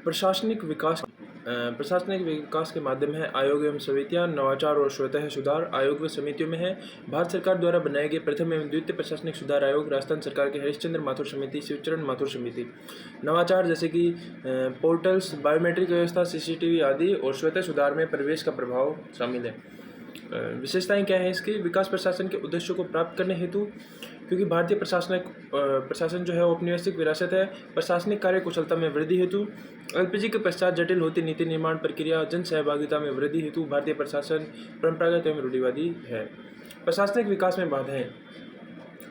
प्रशासनिक विकास के माध्यम है आयोग एवं समितियां नवाचार और स्वतः सुधार आयोग व समितियों में है। भारत सरकार द्वारा बनाए गए प्रथम एवं द्वितीय प्रशासनिक सुधार आयोग राजस्थान सरकार के हरिश्चंद्र माथुर समिति, शिवचरण माथुर समिति। नवाचार जैसे कि पोर्टल्स, बायोमेट्रिक व्यवस्था, सीसीटीवी आदि, और स्वतः सुधार में परिवेश का प्रभाव शामिल है। विशेषताएं क्या है इसकी? विकास प्रशासन के उद्देश्यों को प्राप्त करने हेतु, क्योंकि भारतीय प्रशासन जो है औपनिवेशिक विरासत है, प्रशासनिक कार्य कुशलता में वृद्धि हेतु, एलपीजी के पश्चात जटिल होती नीति निर्माण प्रक्रिया, जन सहभागिता में वृद्धि हेतु भारतीय प्रशासन परंपरागत एवं रूढ़िवादी है। प्रशासनिक विकास में बाधाएं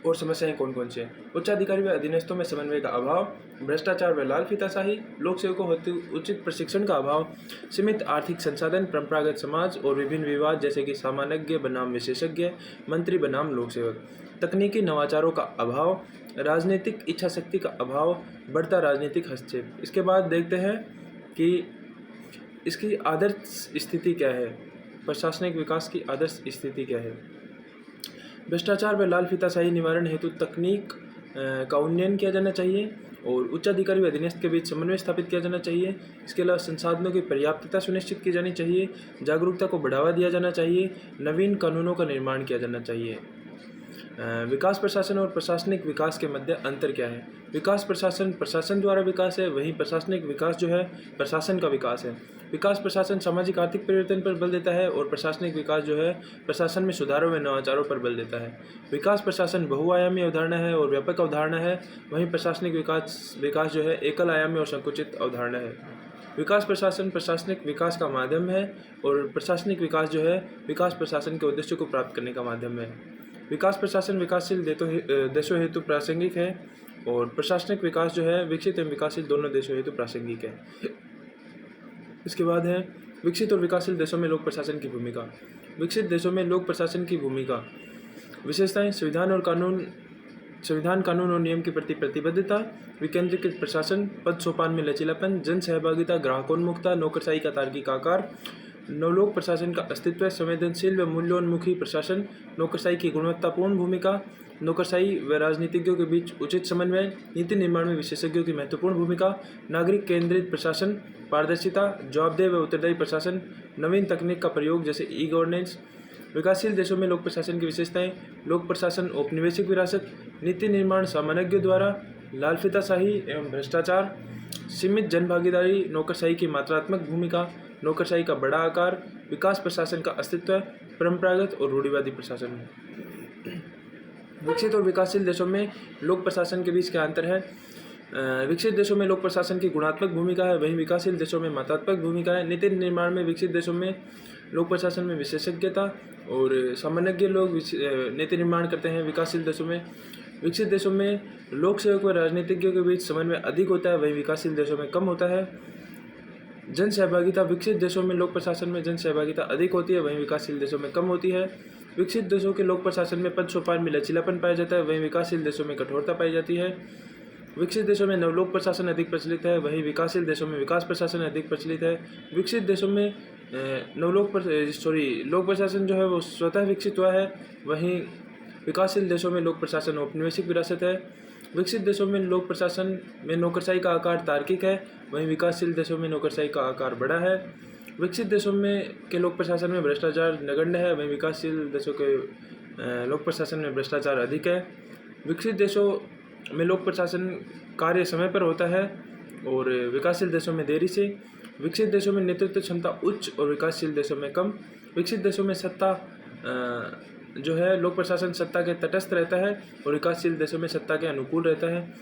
और समस्याएं कौन कौन सी हैं? उच्चाधिकारी व अधीनस्थों में समन्वय का अभाव, भ्रष्टाचार व लाल फीताशाही, लोक सेवकों हेतु उचित प्रशिक्षण का अभाव, सीमित आर्थिक संसाधन, परंपरागत समाज और विभिन्न विवाद जैसे कि सामान्यज्ञ बनाम विशेषज्ञ, मंत्री बनाम लोक सेवक, तकनीकी नवाचारों का अभाव, राजनीतिक इच्छा शक्ति का अभाव, बढ़ता राजनीतिक हस्तक्षेप। इसके बाद देखते हैं कि इसकी आदर्श स्थिति क्या है, प्रशासनिक विकास की आदर्श स्थिति क्या है। भ्रष्टाचार व लाल फीताशाही निवारण हेतु तकनीक का उन्नयन किया जाना चाहिए और उच्चाधिकारी व अधीनस्थ के बीच समन्वय स्थापित किया जाना चाहिए। इसके अलावा संसाधनों की पर्याप्तता सुनिश्चित की जानी चाहिए, जागरूकता को बढ़ावा दिया जाना चाहिए, नवीन कानूनों का निर्माण किया जाना चाहिए। विकास प्रशासन और प्रशासनिक विकास के मध्य अंतर क्या है? विकास प्रशासन द्वारा विकास है, वहीं प्रशासनिक विकास जो है प्रशासन का विकास है। विकास प्रशासन सामाजिक आर्थिक परिवर्तन पर बल देता है और प्रशासनिक विकास जो है प्रशासन में सुधारों व नवाचारों पर बल देता है। विकास प्रशासन बहुआयामी अवधारणा है और व्यापक अवधारणा है, वहीं प्रशासनिक विकास जो है एकल आयामी और संकुचित अवधारणा है। विकास प्रशासन प्रशासनिक विकास का माध्यम है और प्रशासनिक विकास जो है विकास प्रशासन के उद्देश्यों को प्राप्त करने का माध्यम है। विकास प्रशासन विकासशील देशों हेतु प्रासंगिक है और प्रशासनिक विकास जो है विकसित एवं विकासशील दोनों देशों हेतु प्रासंगिक है। इसके बाद है विकसित और विकासशील देशों में लोक प्रशासन की भूमिका। विकसित देशों में लोक प्रशासन की भूमिका विशेषताएं: संविधान कानून और नियम के प्रति प्रतिबद्धता, विकेंद्रीकृत प्रशासन, पद सोपान में लचीलापन, जन सहभागिता, ग्राहकोन्मुखता, नौकरशाही का तार्किक आकार, नवलोक प्रशासन का अस्तित्व, संवेदनशील व मूल्योन्मुखी प्रशासन, नौकरशाही की गुणवत्तापूर्ण भूमिका, नौकरशाही व राजनीतिज्ञों के बीच उचित समन्वय, नीति निर्माण में विशेषज्ञों की महत्वपूर्ण भूमिका, नागरिक केंद्रित प्रशासन, पारदर्शिता, जवाबदेह व उत्तरदायी प्रशासन, नवीन तकनीक का प्रयोग जैसे ई गवर्नेंस। विकासशील देशों में लोक प्रशासन की विशेषताएं: लोक प्रशासन औपनिवेशिक विरासत, नीति निर्माण सामान्यज्ञों द्वारा, लाल फीताशाही एवं भ्रष्टाचार, सीमित जनभागीदारी, नौकरशाही की मात्रात्मक भूमिका, नौकरशाही का बड़ा आकार, विकास प्रशासन का अस्तित्व, परंपरागत और रूढ़िवादी प्रशासन। विकसित और विकासशील देशों में लोक प्रशासन के बीच क्या अंतर है? विकसित देशों में लोक प्रशासन की गुणात्मक भूमिका है, वहीं विकासशील देशों में मात्रात्मक भूमिका है। नीति निर्माण में विकसित देशों में लोक प्रशासन में विशेषज्ञता और सामान्यज्ञ लोग नीति निर्माण करते हैं। विकासशील देशों में विकसित देशों में लोक सेवक व राजनीतिज्ञों के बीच समन्वय अधिक होता है, वहीं विकासशील देशों में कम होता है। जन सहभागिता: विकसित देशों में लोक प्रशासन में जन सहभागिता अधिक होती है, वहीं विकासशील देशों में कम होती है। विकसित देशों के लोक प्रशासन में पद सोपान में लचीलापन पाया जाता है, वहीं विकासशील देशों में कठोरता पाई जाती है। विकसित देशों में नवलोक प्रशासन अधिक प्रचलित है, वहीं विकासशील देशों में विकास प्रशासन अधिक प्रचलित है। विकसित देशों में लोक प्रशासन जो है वो स्वतः विकसित हुआ है, वहीं विकासशील देशों में लोक प्रशासन औपनिवेशिक विरासत है। विकसित देशों में लोक प्रशासन में नौकरशाही का आकार तार्किक है, वहीं विकासशील देशों में नौकरशाही का आकार बड़ा है। विकसित देशों के लोक प्रशासन में भ्रष्टाचार नगण्य है, वहीं विकासशील देशों के लोक प्रशासन में भ्रष्टाचार अधिक है। विकसित देशों में लोक प्रशासन कार्य समय पर होता है और विकासशील देशों में देरी से। विकसित देशों में नेतृत्व क्षमता उच्च और विकासशील देशों में कम। विकसित देशों में सत्ता जो है लोक प्रशासन सत्ता के तटस्थ रहता है और विकासशील देशों में सत्ता के अनुकूल रहता है।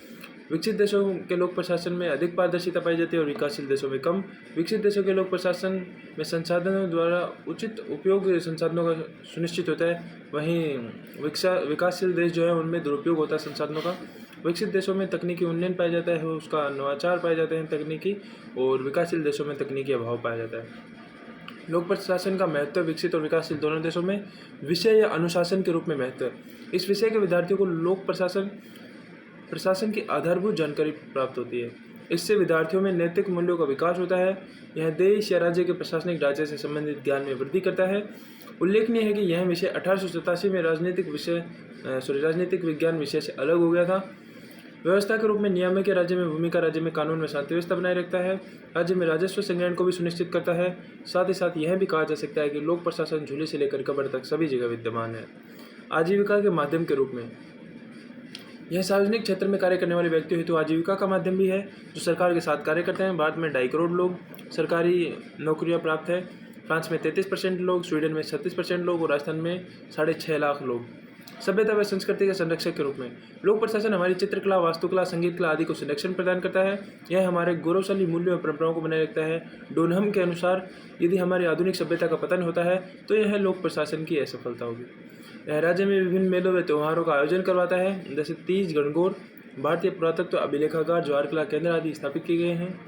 विकसित देशों के लोक प्रशासन में अधिक पारदर्शिता पाई जाती है और विकासशील देशों में कम। विकसित देशों के लोक प्रशासन में संसाधनों द्वारा उचित उपयोग संसाधनों का सुनिश्चित होता है, वहीं विकासशील देश जो है उनमें दुरुपयोग होता है संसाधनों का। विकसित देशों में तकनीकी उन्नयन पाया जाता है, उसका नवाचार पाए जाते हैं तकनीकी, और विकासशील देशों में तकनीकी अभाव पाया जाता है। लोक प्रशासन का महत्व विकसित और विकासशील दोनों देशों में विषय या अनुशासन के रूप में महत्व है। इस विषय के विद्यार्थियों को लोक प्रशासन की आधारभूत जानकारी प्राप्त होती है। इससे विद्यार्थियों में नैतिक मूल्यों का विकास होता है। यह देश या राज्य के प्रशासनिक ढांचे से संबंधित ज्ञान में वृद्धि करता है। उल्लेखनीय है कि यह विषय 1887 में राजनीतिक विज्ञान विषय से अलग हो गया था। व्यवस्था के रूप में नियामक के राज्य में भूमिका राज्य में कानून में शांति व्यवस्था बनाए रखता है, राज्य में राजस्व संग्रहण को भी सुनिश्चित करता है। साथ ही साथ यह भी कहा जा सकता है कि लोक प्रशासन झूले से लेकर कब्र तक सभी जगह विद्यमान है। आजीविका के माध्यम के रूप में यह सार्वजनिक क्षेत्र में कार्य करने वाले व्यक्तियों हेतु आजीविका का माध्यम भी है, जो सरकार के साथ कार्य करते हैं। भारत में 2.5 करोड़ लोग सरकारी नौकरियां प्राप्त है। फ्रांस में 33% लोग, स्वीडन में 36% लोग और राजस्थान में 6.5 लाख लोग। सभ्यता व संस्कृति के संरक्षक के रूप में लोक प्रशासन हमारी चित्रकला, वास्तुकला, संगीत कला आदि को संरक्षण प्रदान करता है। यह हमारे गौरवशाली मूल्यों और परंपराओं को बनाए रखता है। डोनहम के अनुसार यदि हमारी आधुनिक सभ्यता का पतन होता है तो यह लोक प्रशासन की असफलता होगी। यह राज्य में विभिन्न मेलों व त्योहारों का आयोजन करवाता है, जैसे तीज, गणगौर, भारतीय पुरातत्व अभिलेखागार, ज्वार कला केंद्र आदि स्थापित किए गए हैं।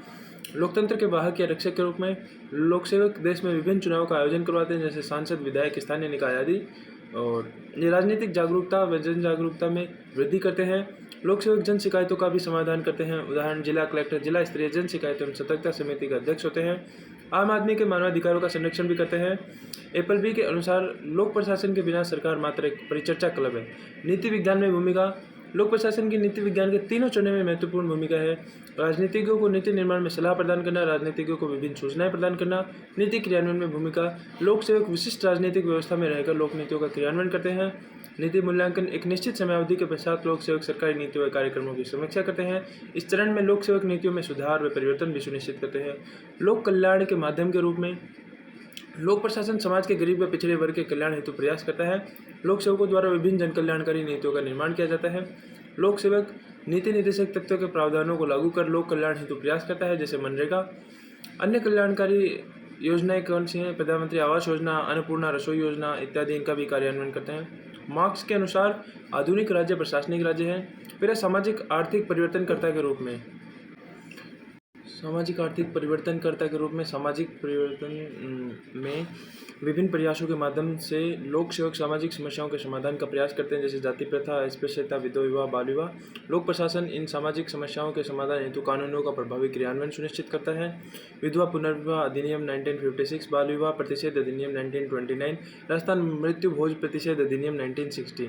लोकतंत्र के वाहक या रक्षक के रूप में लोक सेवक देश में विभिन्न चुनावों का आयोजन करवाते हैं, जैसे सांसद, विधायक, स्थानीय निकाय आदि। और ये राजनीतिक जागरूकता व जन जागरूकता में वृद्धि करते हैं। लोक सेवक जन शिकायतों का भी समाधान करते हैं। उदाहरण, जिला कलेक्टर जिला स्तरीय जन शिकायत एवं सतर्कता समिति के अध्यक्ष होते हैं। आम आदमी के मानवाधिकारों का संरक्षण भी करते हैं। एपल बी के अनुसार लोक प्रशासन के बिना सरकार मात्र एक परिचर्चा क्लब है। नीति विज्ञान में भूमिका लोक प्रशासन की नीति विज्ञान के तीनों चरणों में महत्वपूर्ण भूमिका है। राजनीतिज्ञों को नीति निर्माण में सलाह प्रदान करना, राजनीतिज्ञों को विभिन्न सूचनाएं प्रदान करना। नीति क्रियान्वयन में भूमिका लोक सेवक विशिष्ट राजनीतिक व्यवस्था में रहकर लोक नीतियों का क्रियान्वयन करते हैं। नीति मूल्यांकन एक निश्चित समयावधि के पश्चात लोक सेवक सरकारी नीतियों व कार्यक्रमों की समीक्षा करते हैं। इस चरण में लोक सेवक नीतियों में सुधार व परिवर्तन भी सुनिश्चित करते हैं। लोक कल्याण के माध्यम के रूप में लोक प्रशासन समाज के गरीब व पिछड़े वर्ग के कल्याण हेतु प्रयास करता है। लोक सेवकों द्वारा विभिन्न जन कल्याणकारी नीतियों का निर्माण किया जाता है। लोक सेवक नीति निर्देशक तत्वों के प्रावधानों को लागू कर लोक कल्याण हेतु प्रयास करता है, जैसे मनरेगा। अन्य कल्याणकारी योजनाएं कौन सी हैं? प्रधानमंत्री आवास योजना, अन्नपूर्णा रसोई योजना इत्यादि इनका भी कार्यान्वयन करते हैं। मार्क्स के अनुसार आधुनिक राज्य प्रशासनिक राज्य है। फिर सामाजिक आर्थिक परिवर्तनकर्ता के रूप में सामाजिक आर्थिक परिवर्तनकर्ता के रूप में सामाजिक परिवर्तन में विभिन्न प्रयासों के माध्यम से लोक सेवक सामाजिक समस्याओं के समाधान का प्रयास करते हैं, जैसे जाति प्रथा, अस्पृश्यता, विधवा विवाह, बाल विवाह। लोक प्रशासन इन सामाजिक समस्याओं के समाधान हेतु कानूनों का प्रभावी क्रियान्वयन सुनिश्चित करता है। विधवा पुनर्विवाह अधिनियम 1956, बाल विवाह प्रतिषेध अधिनियम 1929, राजस्थान मृत्यु भोज प्रतिषेध अधिनियम 1960।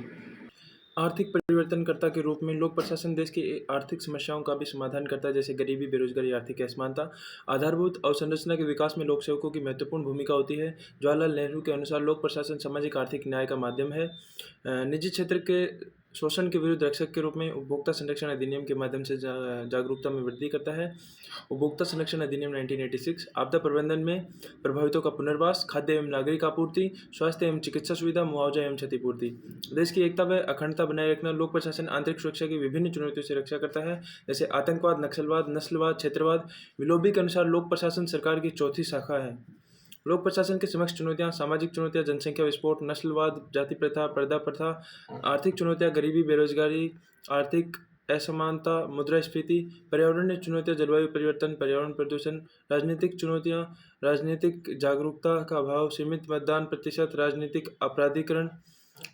आर्थिक परिवर्तनकर्ता के रूप में लोक प्रशासन देश की आर्थिक समस्याओं का भी समाधान करता है, जैसे गरीबी, बेरोजगारी, आर्थिक असमानता। आधारभूत अवसंरचना के विकास में लोक सेवकों की महत्वपूर्ण भूमिका होती है। जवाहरलाल नेहरू के अनुसार लोक प्रशासन सामाजिक आर्थिक न्याय का माध्यम है। निजी क्षेत्र के शोषण के विरुद्ध रक्षक के रूप में उपभोक्ता संरक्षण अधिनियम के माध्यम से जागरूकता में वृद्धि करता है। उपभोक्ता संरक्षण अधिनियम 1986 आपदा प्रबंधन में प्रभावितों का पुनर्वास, खाद्य एवं नागरिक आपूर्ति, स्वास्थ्य एवं चिकित्सा सुविधा, मुआवजा एवं क्षतिपूर्ति। देश की एकता व अखंडता बनाए रखना। लोक प्रशासन आंतरिक सुरक्षा की विभिन्न चुनौतियों से रक्षा करता है, जैसे आतंकवाद, नक्सलवाद, नस्लवाद, क्षेत्रवाद। विलोबी के अनुसार लोक प्रशासन सरकार की चौथी शाखा है। लोक प्रशासन के समक्ष चुनौतियां: सामाजिक चुनौतियां, जनसंख्या विस्फोट, नस्लवाद, जाति प्रथा, पर्दा प्रथा। आर्थिक चुनौतियां: गरीबी, बेरोजगारी, आर्थिक असमानता, मुद्रास्फीति। पर्यावरणीय चुनौतियां: जलवायु परिवर्तन, पर्यावरण प्रदूषण। राजनीतिक चुनौतियां: राजनीतिक जागरूकता का अभाव, सीमित मतदान प्रतिशत, राजनीतिक अपराधीकरण।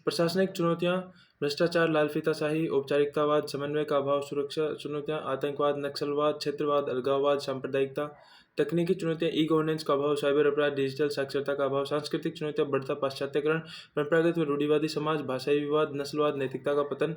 प्रशासनिक चुनौतियां: भ्रष्टाचार, लालफीताशाही, औपचारिकतावाद, समन्वय का अभाव। सुरक्षा चुनौतियां: आतंकवाद, नक्सलवाद, क्षेत्रवाद, अलगाववाद, सांप्रदायिकता। तकनीकी चुनौतियां: ई गवर्नेंस का अभाव, साइबर अपराध, डिजिटल साक्षरता का अभाव। सांस्कृतिक चुनौतियां: बढ़ता पाश्चात्यकरण, परंपरागत व रूढ़िवादी समाज, भाषाई विवाद, नस्लवाद, नैतिकता का पतन।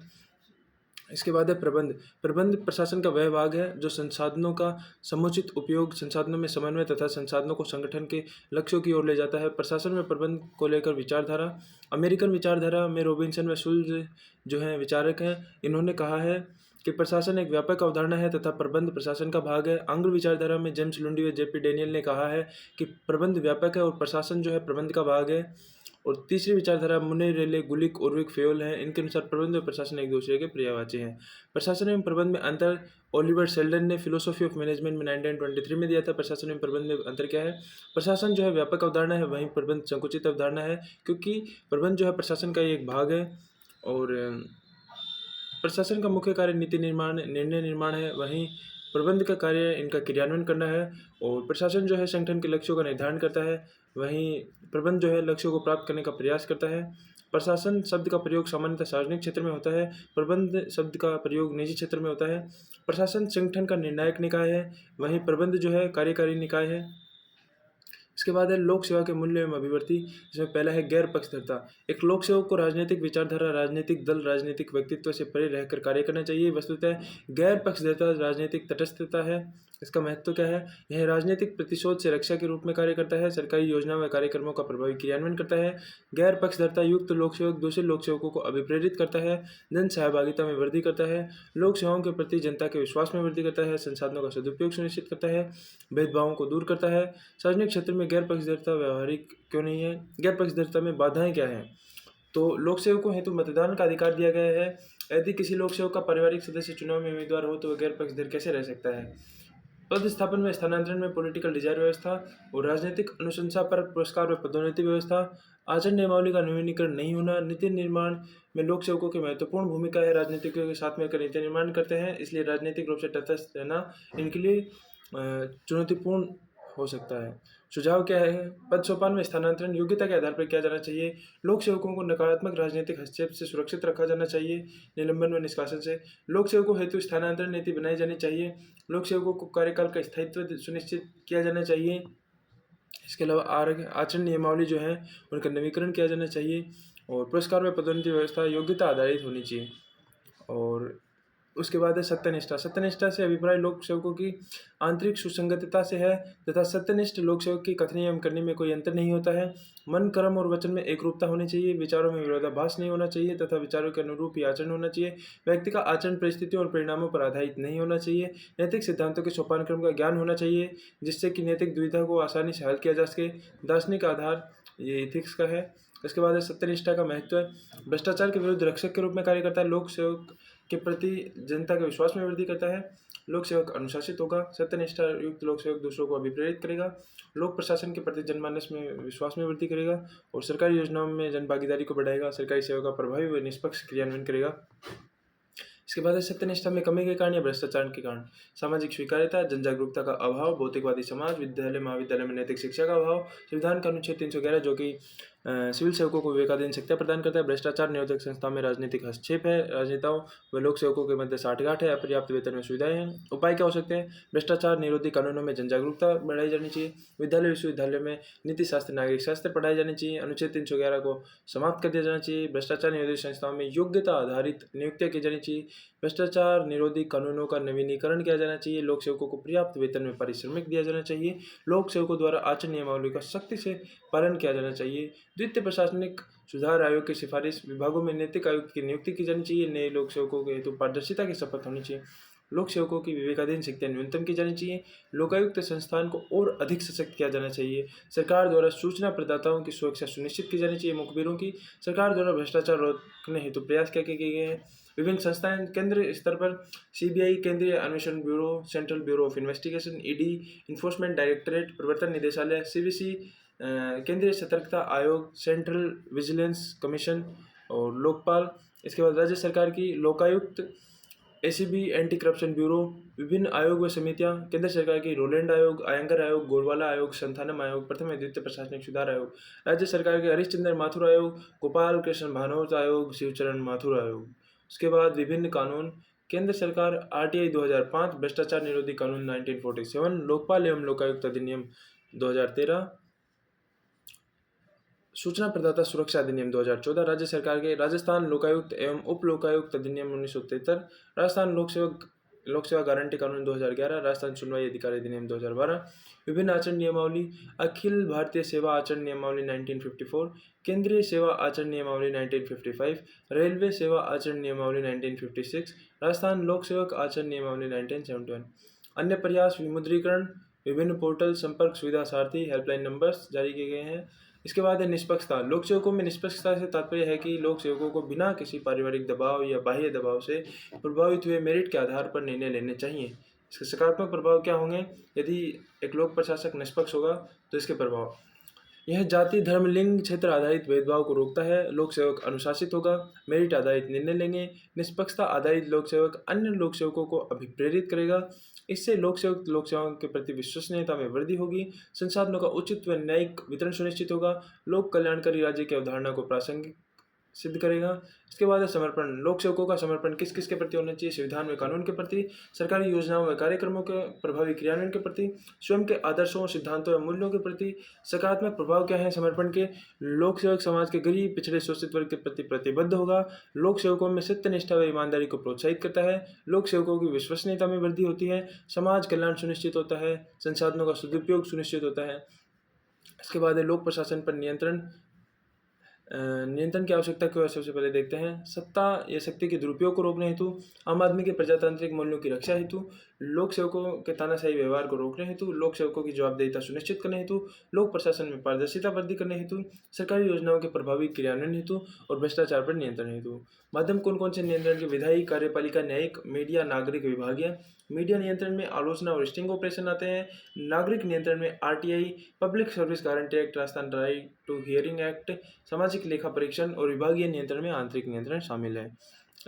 इसके बाद है प्रबंध। प्रबंध प्रशासन का वह भाग है जो संसाधनों का समुचित उपयोग, संसाधनों में समन्वय तथा संसाधनों को संगठन के लक्ष्यों की ओर ले जाता है। प्रशासन में प्रबंध को लेकर विचारधारा। अमेरिकन विचारधारा में रॉबिन्सन व शुल्ज जो हैं विचारक हैं, इन्होंने कहा है कि प्रशासन एक व्यापक अवधारणा है तथा प्रबंध प्रशासन का भाग है। आंग्ल विचारधारा में जेम्स लुंडी व जेपी डेनियल ने कहा है कि प्रबंध व्यापक है और प्रशासन जो है प्रबंध का भाग है। और तीसरी विचारधारा मुने, रेले, गुलिक, उर्विक, फेयोल है। इनके अनुसार प्रबंध और प्रशासन एक दूसरे के पर्यायवाची हैं। प्रशासन एवं प्रबंध में अंतर ओलिवर सेल्डन ने फिलोसॉफी ऑफ मैनेजमेंट में 1923 में दिया था। प्रशासन एवं प्रबंध में अंतर क्या है? प्रशासन जो है व्यापक अवधारणा है, वहीं प्रबंध संकुचित अवधारणा है, क्योंकि प्रबंध जो है प्रशासन का एक भाग है। और प्रशासन का मुख्य कार्य नीति निर्माण, निर्णय निर्माण है, वहीं प्रबंध का कार्य इनका क्रियान्वयन करना है। और प्रशासन जो है संगठन के लक्ष्यों का निर्धारण करता है, वहीं प्रबंध जो है लक्ष्यों को प्राप्त करने का प्रयास करता है। प्रशासन शब्द का प्रयोग सामान्यतः सार्वजनिक क्षेत्र में होता है, प्रबंध शब्द का प्रयोग निजी क्षेत्र में होता है। प्रशासन संगठन का निर्णायक निकाय है, वहीं प्रबंध जो है कार्यकारी निकाय है। इसके बाद है लोक सेवा के मूल्य एवं अभिवृद्धि। इसमें पहला है गैर पक्षधरता। एक लोक सेवक को राजनीतिक विचारधारा, राजनीतिक दल, राजनीतिक व्यक्तित्व से परे रहकर कार्य करना चाहिए। वस्तुतः गैर पक्षधरता राजनीतिक तटस्थता है। इसका महत्व क्या है? यह राजनीतिक प्रतिशोध से रक्षा के रूप में कार्य करता है, सरकारी योजनाओं व कार्यक्रमों का प्रभावी क्रियान्वयन करता है। गैर पक्षधरता युक्त लोक सेवक दूसरे लोक सेवकों को अभिप्रेरित करता है, जन सहभागिता में वृद्धि करता है, लोक सेवाओं के प्रति जनता के विश्वास में वृद्धि करता है, संसाधनों का सदुपयोग सुनिश्चित करता है, भेदभावों को दूर करता है। सार्वजनिक क्षेत्र में गैर पक्षधरता व्यवहारिक क्यों नहीं है? गैर पक्षधरता में बाधाएं क्या हैं? तो लोक सेवकों हेतु मतदान का अधिकार दिया गया है। यदि किसी लोक सेवक का पारिवारिक सदस्य चुनाव में उम्मीदवार हो तो वह गैर पक्षधर कैसे रह सकता है? पद स्थापन में स्थानांतरण में पॉलिटिकल डिजायर व्यवस्था और राजनीतिक अनुशंसा पर पुरस्कार व पदोन्नति व्यवस्था, आचरण नियमावली का नवीनीकरण नहीं होना, नीति निर्माण में लोक सेवकों की महत्वपूर्ण भूमिका है। राजनीतिकों के साथ मिलकर नीति निर्माण करते हैं, इसलिए राजनीतिक रूप से तटस्थ रहना इनके लिए चुनौतीपूर्ण हो सकता है। सुझाव क्या है? पद सोपान में स्थानांतरण योग्यता के आधार पर किया जाना चाहिए। लोक सेवकों को नकारात्मक राजनीतिक हस्तक्षेप से सुरक्षित रखा जाना चाहिए। निलंबन व निष्कासन से लोक सेवकों हेतु स्थानांतरण नीति बनाई जानी चाहिए। लोक सेवकों को कार्यकाल का स्थायित्व सुनिश्चित किया जाना चाहिए। इसके अलावा आचरण नियमावली जो है उनका नवीकरण किया जाना चाहिए और पुरस्कार व पदोन्नति व्यवस्था योग्यता आधारित होनी चाहिए। और उसके बाद है सत्यनिष्ठा। सत्यनिष्ठा से अभिप्राय लोक सेवकों की आंतरिक सुसंगतता से है तथा सत्यनिष्ठ लोक सेवक की कथनी एवं करने में कोई अंतर नहीं होता है। मन, कर्म और वचन में एक रूपता होनी चाहिए। विचारों में विरोधाभास नहीं होना चाहिए तथा विचारों के अनुरूप ही आचरण होना चाहिए। व्यक्ति का आचरण परिस्थितियों और परिणामों पर आधारित नहीं होना चाहिए। नैतिक सिद्धांतों के सोपान क्रम का ज्ञान होना चाहिए जिससे कि नैतिक दुविधा को आसानी से हल किया जा सके। दार्शनिक आधार ये इथिक्स का है। इसके बाद है सत्यनिष्ठा का महत्व। भ्रष्टाचार के विरुद्ध रक्षक के रूप में कार्य करता है। लोक सेवक के प्रति जनता के विश्वास में वृद्धि करता है। लोक सेवक अनुशासित होगा। सत्यनिष्ठा युक्त लोक सेवक दूसरों को अभिप्रेरित करेगा। लोक प्रशासन के प्रति जनमानस में विश्वास में वृद्धि करेगा और सरकारी योजनाओं में जन भागीदारी को बढ़ाएगा। सरकारी सेवा का प्रभावी व निष्पक्ष क्रियान्वयन करेगा। इसके बाद है सत्यनिष्ठा में कमी के कारण या भ्रष्टाचार के कारण सामाजिक स्वीकार्यता, जन जागरूकता का अभाव, भौतिकवादी समाज, विद्यालय महाविद्यालय में नैतिक शिक्षा का अभाव, संविधान का अनुच्छेद 311 जो कि सिविल सेवकों को विवेकाधीन शक्तियाँ प्रदान करता है। भ्रष्टाचार निरोधक संस्था में राजनीतिक हस्तक्षेप है। राजनेताओं व लोक सेवकों के मध्य साठगांठ है। अपर्याप्त वेतन में सुविधाएं हैं। उपाय क्या हो सकते हैं? भ्रष्टाचार निरोधी कानूनों में जन जागरूकता बढ़ाई जानी चाहिए। विद्यालय विश्वविद्यालय में नीति शास्त्र, नागरिक शास्त्र पढ़ाई जानी चाहिए। अनुच्छेद 311 को समाप्त कर दिया जाना चाहिए। भ्रष्टाचार निरोधी संस्थाओं में योग्यता आधारित नियुक्तियाँ की जानी चाहिए। भ्रष्टाचार निरोधी कानूनों का नवीनीकरण किया जाना चाहिए। लोक सेवकों को पर्याप्त वेतन में पारिश्रमिक दिया जाना चाहिए। लोक सेवकों द्वारा आचरण नियमावली का सख्ती से पालन किया जाना चाहिए। द्वितीय प्रशासनिक सुधार आयोग की सिफारिश विभागों में नैतिक आयुक्त की नियुक्ति की जानी चाहिए। नए लोक सेवकों के हेतु पारदर्शिता की शपथ होनी चाहिए। लोक सेवकों की विवेकाधीन शक्तियाँ न्यूनतम की जानी चाहिए। लोकायुक्त संस्थान को और अधिक सशक्त किया जाना चाहिए। सरकार द्वारा सूचना प्रदाताओं की सुरक्षा सुनिश्चित की जानी चाहिए। मुखबिरों की सरकार द्वारा भ्रष्टाचार रोकने हेतु प्रयास क्या किए गए हैं? विभिन्न संस्थाएं केंद्रीय स्तर पर सीबीआई, केंद्रीय अन्वेषण bureau, central bureau of investigation, ED, enforcement directorate, प्रवर्तन निदेशालय, सीवीसी, केंद्रीय सतर्कता आयोग, सेंट्रल विजिलेंस कमीशन और लोकपाल। इसके बाद राज्य सरकार की Lokayukta, ACB, anti corruption bureau, विभिन्न आयोग व समितियां, केंद्र सरकार की रोलैंड आयोग, आयंगर आयोग, गोरवाला आयोग, संथानम आयोग, प्रथम एवं द्वितीय प्रशासनिक सुधार आयोग, राज्य सरकार के हरिश्चंद्र माथुर आयोग, गोपाल कृष्ण भानोत आयोग, शिवचरण माथुर आयोग। उसके बाद विभिन्न कानून, केंद्र सरकार आरटीआई 2005, भ्रष्टाचार निरोधी कानून 1947, लोकपाल एवं लोकायुक्त अधिनियम 2013, सूचना प्रदाता सुरक्षा अधिनियम 2014, राज्य सरकार के राजस्थान लोकायुक्त एवं उप लोकायुक्त अधिनियम 1973, राजस्थान लोक सेवा गारंटी कानून 2011, राजस्थान सुनवाई अधिकारी अधिनियम 2012, विभिन्न आचरण नियमावली, अखिल भारतीय सेवा आचरण नियमावली 1954, केंद्रीय सेवा आचरण नियमावली 1955, रेलवे सेवा आचरण नियमावली 1956, राजस्थान लोक सेवक आचरण नियमावली 1971। अन्य प्रयास विमुद्रीकरण, विभिन्न पोर्टल, संपर्क सुविधा सारथी, हेल्पलाइन नंबर्स जारी किए गए हैं। इसके बाद है निष्पक्षता। लोक सेवकों में निष्पक्षता से तात्पर्य है कि लोक सेवकों को बिना किसी पारिवारिक दबाव या बाह्य दबाव से प्रभावित हुए मेरिट के आधार पर निर्णय लेने चाहिए। इसके सकारात्मक प्रभाव क्या होंगे? यदि एक लोक प्रशासक निष्पक्ष होगा तो इसके प्रभाव, यह जाति, धर्म, लिंग, क्षेत्र आधारित भेदभाव को रोकता है। लोक सेवक अनुशासित होगा, मेरिट आधारित निर्णय लेंगे। निष्पक्षता आधारित लोक सेवक अन्य लोक सेवकों को अभिप्रेरित करेगा। इससे लोक सेवक लोक सेवाओं के प्रति विश्वसनीयता में वृद्धि होगी। संसाधनों का उचित व न्यायिक वितरण सुनिश्चित होगा। लोक कल्याणकारी राज्य की अवधारणा को प्रासंगिक सिद्ध करेगा। इसके बाद है समर्पण। लोक सेवकों का समर्पण किस किस के प्रति होना चाहिए? संविधान व कानून के प्रति, सरकारी योजनाओं व कार्यक्रमों के प्रभावी क्रियान्वयन के प्रति, स्वयं के आदर्शों, सिद्धांतों एवं मूल्यों के प्रति। सकारात्मक प्रभाव क्या है समर्पण के? लोक सेवक समाज के गरीब, पिछड़े, शोषित वर्ग के प्रति प्रतिबद्ध होगा। लोक सेवकों में सत्यनिष्ठा व ईमानदारी को प्रोत्साहित करता है। लोक सेवकों की विश्वसनीयता में वृद्धि होती है। समाज कल्याण सुनिश्चित होता है। संसाधनों का सदुपयोग सुनिश्चित होता है। इसके बाद है लोक प्रशासन पर नियंत्रण। नियंत्रण की आवश्यकता क्यों है? सबसे पहले देखते हैं। सत्ता या शक्ति के दुरुपयोग को रोकने हेतु, आम आदमी के प्रजातांत्रिक मूल्यों की रक्षा हेतु, लोक सेवकों के तानाशाही व्यवहार को रोकने हेतु, लोक सेवकों की जवाबदेहिता सुनिश्चित करने हेतु, लोक प्रशासन में पारदर्शिता वृद्धि करने हेतु, सरकारी योजनाओं के प्रभावी क्रियान्वयन हेतु और भ्रष्टाचार पर नियंत्रण हेतु। माध्यम कौन कौन से नियंत्रण के? विधायी, कार्यपालिका, न्यायिक, मीडिया, नागरिक, विभागीय। मीडिया नियंत्रण में आलोचना और स्टिंग ऑपरेशन आते हैं। नागरिक नियंत्रण में RTI, public service guarantee act, Rajasthan right to hearing act, सामाजिक लेखा परीक्षण। और विभागीय नियंत्रण में आंतरिक नियंत्रण शामिल है।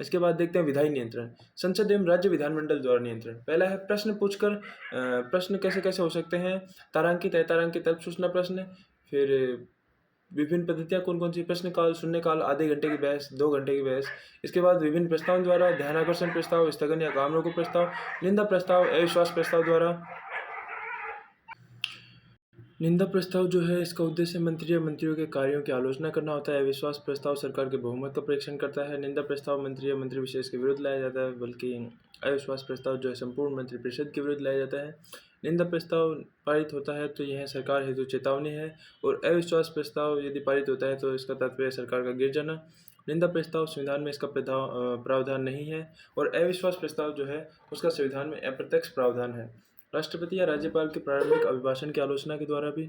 इसके बाद देखते हैं विधायी नियंत्रण। संसद एवं राज्य विधानमंडल द्वारा नियंत्रण। पहला है प्रश्न पूछकर। प्रश्न कैसे कैसे हो सकते हैं? तारांकित, अतारांकित, अल्प सूचना प्रश्न। फिर विभिन्न पद्धतियाँ कौन कौन सी? प्रश्नकाल, शून्यकाल, आधे घंटे की बहस, 2 घंटे की बहस। इसके बाद विभिन्न प्रस्तावों द्वारा, ध्यानाकर्षण प्रस्ताव, स्थगन या काम रोको प्रस्ताव, निंदा प्रस्ताव, अविश्वास प्रस्ताव द्वारा। निंदा प्रस्ताव जो है इसका उद्देश्य मंत्री या मंत्रियों के कार्यों की आलोचना करना होता है। अविश्वास प्रस्ताव सरकार के बहुमत का परीक्षण करता है। निंदा प्रस्ताव मंत्री या मंत्री विशेष के विरुद्ध लाया जाता है, बल्कि अविश्वास प्रस्ताव जो है संपूर्ण मंत्रिपरिषद के विरुद्ध लाया जाता है। निंदा प्रस्ताव पारित होता है तो यह सरकार हेतु चेतावनी है, और अविश्वास प्रस्ताव यदि पारित होता है तो इसका तात्पर्य सरकार का गिर जाना। निंदा प्रस्ताव संविधान में इसका प्रावधान नहीं है, और अविश्वास प्रस्ताव जो है उसका संविधान में अप्रत्यक्ष प्रावधान है। राष्ट्रपति या राज्यपाल के प्रारंभिक अभिभाषण की आलोचना के द्वारा भी।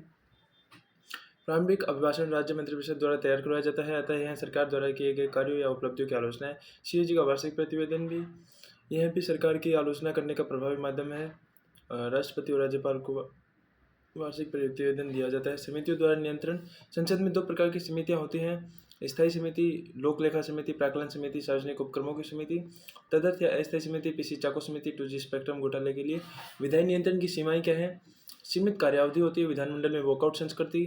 प्रारंभिक अभिभाषण राज्य मंत्रिपरिषद द्वारा तैयार करवाया जाता है, अतः यह सरकार द्वारा किए गए कार्यों या उपलब्धियों की आलोचना है। सीएजी का वार्षिक प्रतिवेदन भी, यह भी सरकार की आलोचना करने का प्रभावी माध्यम है। राष्ट्रपति और राज्यपाल को वार्षिक प्रतिवेदन दिया जाता है। समितियों द्वारा नियंत्रण। संसद में 2 प्रकार की समितियां होती हैं: स्थायी समिति, लोक लेखा समिति, प्राक्कलन समिति, सार्वजनिक उपक्रमों की समिति। तदर्थ या अस्थायी समिति, पीसी चाको समिति, 2G स्पेक्ट्रम घोटाले के लिए। विधायी नियंत्रण की सीमाएं क्या है? सीमित कार्यावधि होती है, विधानमंडल में वॉकआउट संस्कृति,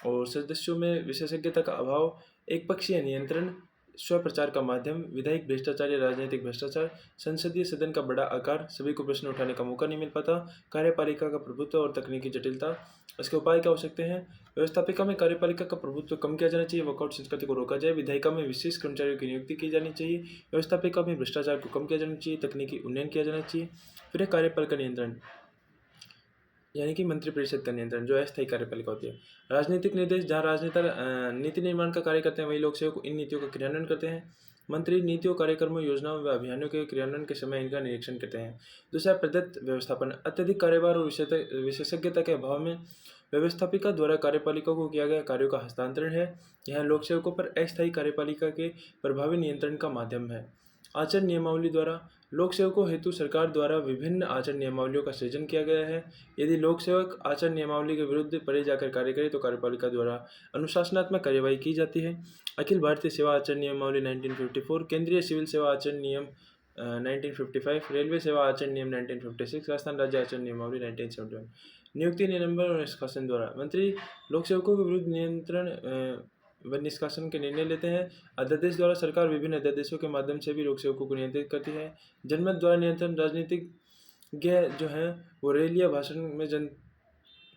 और सदस्यों में विशेषज्ञता का अभाव, एक पक्षीय नियंत्रण, स्वप्रचार का माध्यम, विधायिक भ्रष्टाचार या राजनीतिक भ्रष्टाचार, संसदीय सदन का बड़ा आकार, सभी को प्रश्न उठाने का मौका नहीं मिल पाता, कार्यपालिका का प्रभुत्व और तकनीकी जटिलता। इसके उपाय क्या हो सकते हैं? व्यवस्थापिका में कार्यपालिका का प्रभुत्व कम किया जाना चाहिए, वॉकआउट संस्कृति को रोका जाए, विधायिका में विशेष कर्मचारियों की नियुक्ति की जानी चाहिए, व्यवस्थापिका में भ्रष्टाचार को कम किया जाना चाहिए, तकनीकी उन्नयन किया जाना चाहिए। फिर कार्यपालिका नियंत्रण यानी कि मंत्रिपरिषद का नियंत्रण, जो अस्थायी कार्यपालिका होती है। राजनीतिक निर्देश, जहाँ राजनेता नीति निर्माण का कार्य करते हैं, वही लोक सेवक इन नीतियों का क्रियान्वयन करते हैं। मंत्री नीतियों, कार्यक्रमों, योजनाओं व अभियानों के क्रियान्वयन के समय इनका निरीक्षण करते हैं। दूसरा, प्रदत्त व्यवस्थापन। अत्यधिक कार्यभार और विशेषज्ञता के अभाव में व्यवस्थापिका द्वारा कार्यपालिका को किया गया कार्यों का हस्तांतरण है। यह लोक सेवकों पर अस्थायी कार्यपालिका के प्रभावी नियंत्रण का माध्यम है। आचरण नियमावली द्वारा। लोक सेवकों हेतु सरकार द्वारा विभिन्न आचरण नियमावलियों का सृजन किया गया है। यदि लोक सेवक आचरण नियमावली के विरुद्ध परे जाकर कार्य करे तो कार्यपालिका द्वारा अनुशासनात्मक कार्यवाही की जाती है। अखिल भारतीय सेवा आचरण नियमावली 1954, केंद्रीय सिविल सेवा आचरण नियम 1955, रेलवे सेवा आचरण नियम 1956, राजस्थान राज्य आचरण नियमावली 1971। नियुक्ति, निलंबन और निष्कासन द्वारा। मंत्री लोक सेवकों के विरुद्ध नियंत्रण व निष्कासन के निर्णय लेते हैं। अध्यादेश द्वारा सरकार विभिन्न अध्यादेशों के माध्यम से भी लोक सेवकों को नियंत्रित करती है। जनमत द्वारा नियंत्रण। राजनीतिक जो हैं वो रैली या भाषण में जन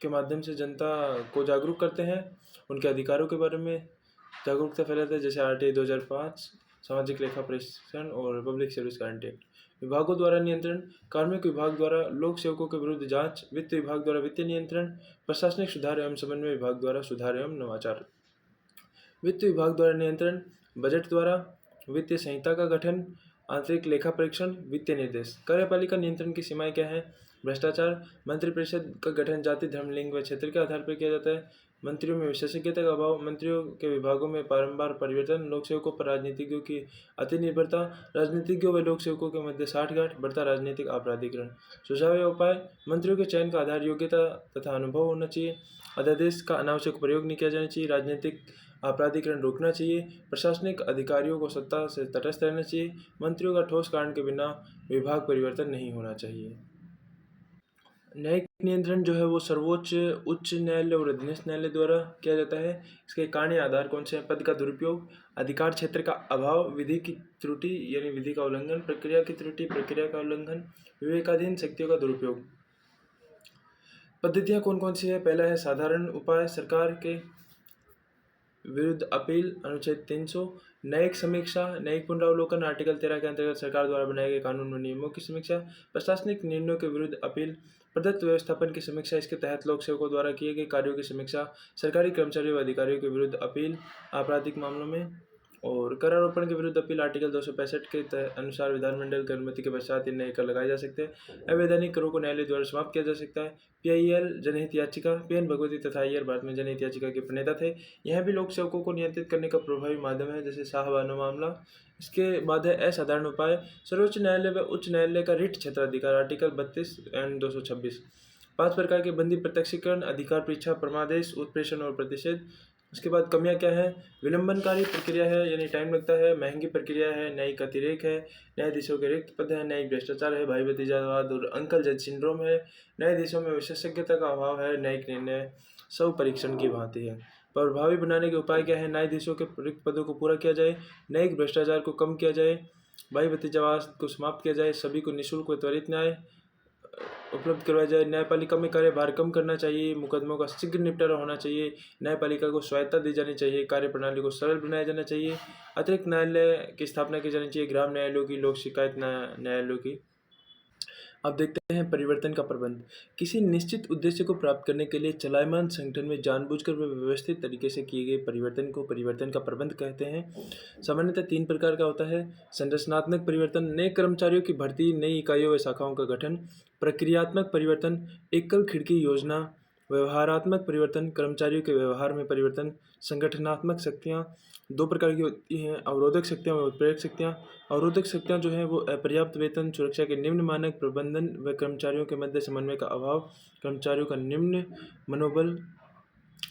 के माध्यम से जनता को जागरूक करते हैं, उनके अधिकारों के बारे में जागरूकता फैलाते हैं, जैसे आरटीआई 2005, सामाजिक लेखा परीक्षण और पब्लिक सर्विस गारंटी एक्ट। विभागों द्वारा नियंत्रण। कार्मिक विभाग द्वारा लोक सेवकों के विरुद्ध जांच, वित्त विभाग द्वारा वित्तीय नियंत्रण, प्रशासनिक सुधार एवं समन्वय विभाग द्वारा सुधार एवं नवाचार। वित्त विभाग द्वारा नियंत्रण। बजट द्वारा वित्तीय संहिता का गठन, आंतरिक लेखा परीक्षण, वित्तीय निर्देश। कार्यपालिका नियंत्रण की सीमाएं क्या हैं? भ्रष्टाचार। मंत्रिपरिषद का गठन जाति, धर्म, लिंग व क्षेत्र के आधार पर किया जाता है। मंत्रियों में विशेषज्ञता का अभाव, मंत्रियों के विभागों में बारंबार परिवर्तन, लोक सेवकों पर राजनीतिज्ञों की अति निर्भरता, राजनीतिज्ञों व लोक सेवकों के मध्य साठगांठ, बढ़ता राजनीतिक आपराधिकरण। सुझाव या उपाय। मंत्रियों के चयन का आधार योग्यता तथा अनुभव होना चाहिए। अध्यादेश का अनावश्यक प्रयोग नहीं किया जाना चाहिए। राजनीतिक आपराधिकरण रोकना चाहिए। प्रशासनिक अधिकारियों को सत्ता से तटस्थ रहना चाहिए। मंत्रियों का ठोस कारण के बिना विभाग परिवर्तन नहीं होना चाहिए। न्यायिक नियंत्रण जो है वो सर्वोच्च, उच्च न्यायालय और अधीनस्थ न्यायालय द्वारा किया जाता है। इसके कारण या आधार कौन से हैं? पद का दुरुपयोग, अधिकार क्षेत्र का अभाव, विधि की त्रुटि यानी विधि का उल्लंघन, प्रक्रिया की त्रुटि, प्रक्रिया का उल्लंघन, विवेकाधीन शक्तियों का दुरुपयोग। पद्धतियाँ कौन कौन सी है? पहला है साधारण उपाय, सरकार के विरुद्ध अपील, अनुच्छेद 300। न्यायिक समीक्षा, न्यायिक पुनरावलोकन, आर्टिकल 13 के अंतर्गत सरकार द्वारा बनाए गए कानून व नियमों की समीक्षा। प्रशासनिक निर्णयों के विरुद्ध अपील, प्रदत्त व्यवस्थापन की समीक्षा, इसके तहत लोक सेवकों द्वारा किए गए कार्यों की समीक्षा, सरकारी कर्मचारियों व अधिकारियों के विरुद्ध अपील आपराधिक मामलों में। और करारोपण के विरुद्ध अपील, आर्टिकल 265 के अनुसार विधानमंडल की अनुमति के पश्चात इन नए कर लगाए जा सकते हैं। अवैधानिक करों को न्यायालय द्वारा समाप्त किया जा सकता है। PIL जनहित याचिका, PN भगवती तथा अय्यर भारत में जनहित याचिका के प्रणेता थे। यह भी लोक सेवकों को नियंत्रित करने का प्रभावी माध्यम है, जैसे शाहबानो मामला। इसके बाद है असाधारण उपाय, सर्वोच्च न्यायालय व उच्च न्यायालय का रिट क्षेत्राधिकार, आर्टिकल 32 एंड 226। 5 प्रकार के बंदी प्रत्यक्षीकरण, अधिकार परीक्षा, परमादेश, उत्प्रेषण और प्रतिषेध। उसके बाद कमियां क्या है? विलंबनकारी प्रक्रिया है, यानी टाइम लगता है, महंगी प्रक्रिया है, न्यायिक अतिरेक है, न्यायाधीशों के रिक्त पद है, न्यायिक भ्रष्टाचार है, भाई भतीजावाद और अंकल जज सिंड्रोम है, न्यायाधीशों में विशेषज्ञता का अभाव है, न्यायिक निर्णय सब परीक्षण की भांति है। प्रभावी बनाने के उपाय क्या है? न्यायाधीशों के रिक्त पदों को पूरा किया जाए, न्यायिक भ्रष्टाचार को कम किया जाए, भाई भतीजावाद को समाप्त किया जाए, सभी को निःशुल्क व त्वरित न्याय उपलब्ध करवाया जाए, न्यायपालिका में कार्यभार कम करना चाहिए, मुकदमों का शीघ्र निपटारा होना चाहिए, न्यायपालिका को स्वायत्तता दी जानी चाहिए, कार्यप्रणाली को सरल बनाया जाना चाहिए, अतिरिक्त न्यायालय की स्थापना की जानी चाहिए, ग्राम न्यायालयों की, लोक शिकायत न्यायालयों की। अब देखते हैं परिवर्तन का प्रबंध। किसी निश्चित उद्देश्य को प्राप्त करने के लिए चलायमान संगठन में जानबूझकर व व्यवस्थित तरीके से किए गए परिवर्तन को परिवर्तन का प्रबंध कहते हैं। सामान्यतः 3 प्रकार का होता है। संरचनात्मक परिवर्तन, नए कर्मचारियों की भर्ती, नई इकाइयों व शाखाओं का गठन। प्रक्रियात्मक परिवर्तन, एकल खिड़की योजना। व्यवहारात्मक परिवर्तन, कर्मचारियों के व्यवहार में परिवर्तन। संगठनात्मक शक्तियाँ 2 प्रकार की होती हैं, अवरोधक शक्तियाँ व उत्प्रेरक शक्तियाँ। अवरोधक शक्तियाँ जो हैं वो अपर्याप्त वेतन, सुरक्षा के निम्न मानक, प्रबंधन व कर्मचारियों के मध्य समन्वय का अभाव, कर्मचारियों का निम्न मनोबल,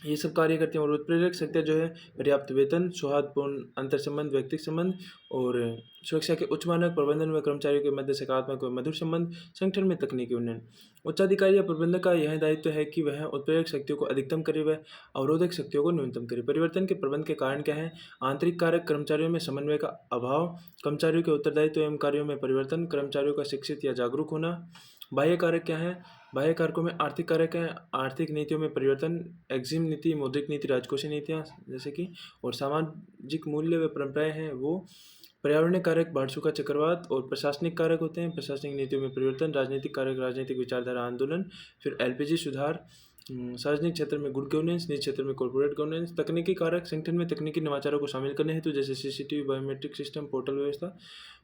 ये सब कार्य करती हैं। और उत्प्रेरक शक्तियाँ जो है पर्याप्त वेतन, सौहार्दपूर्ण अंतर संबंध, व्यक्तिगत संबंध और सुरक्षा के उच्च मानक, प्रबंधन व कर्मचारियों के मध्य सकारात्मक व मधुर संबंध, संगठन में तकनीकी उन्नयन। उच्चाधिकारी या प्रबंधक का यह दायित्व है कि वह उत्प्रेरक शक्तियों को अधिकतम करे व अवरोधक शक्तियों को न्यूनतम करे। परिवर्तन के प्रबंध के कारण क्या है? आंतरिक कारक, कर्मचारियों में समन्वय का अभाव, कर्मचारियों के उत्तरदायित्व एवं कार्यों में परिवर्तन, कर्मचारियों का शिक्षित या जागरूक होना। बाह्य कारक क्या है? बाह्य कारकों में आर्थिक कारक हैं, आर्थिक नीतियों में परिवर्तन, एग्जिम नीति, मौद्रिक नीति, राजकोषीय नीतियाँ जैसे कि, और सामाजिक मूल्य व परंपराएं हैं वो। पर्यावरणीय कारक बाढ़ का चक्रवात, और प्रशासनिक कारक होते हैं, प्रशासनिक नीतियों में परिवर्तन, राजनीतिक कारक, राजनीतिक विचारधारा आंदोलन, फिर LPG सुधार, सार्वजनिक क्षेत्र में गुड गवर्नेंस, निजी क्षेत्र में कॉर्पोरेट गवर्नेंस। तकनीकी कारक, संगठन में तकनीकी नवाचारों को शामिल करने हेतु जैसे CCTV, बायोमेट्रिक सिस्टम, पोर्टल व्यवस्था।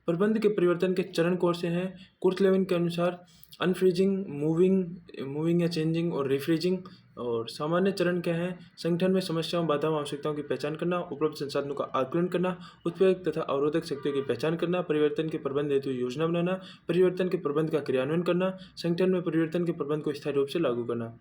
प्रबंध के परिवर्तन के चरण कौन से हैं? कुर्थ-लेविन के अनुसार अनफ्रीजिंग, मूविंग या चेंजिंग और रिफ्रीजिंग। और सामान्य चरण क्या है? संगठन में समस्याओं, बाधाओं, आवश्यकताओं की पहचान करना, उपलब्ध संसाधनों का आकलन करना, उत्प्रेरक तथा अवरोधक शक्तियों की पहचान करना, परिवर्तन के प्रबंध हेतु योजना बनाना, परिवर्तन के प्रबंध का क्रियान्वयन करना, संगठन में परिवर्तन के प्रबंध को स्थायी रूप से लागू करना।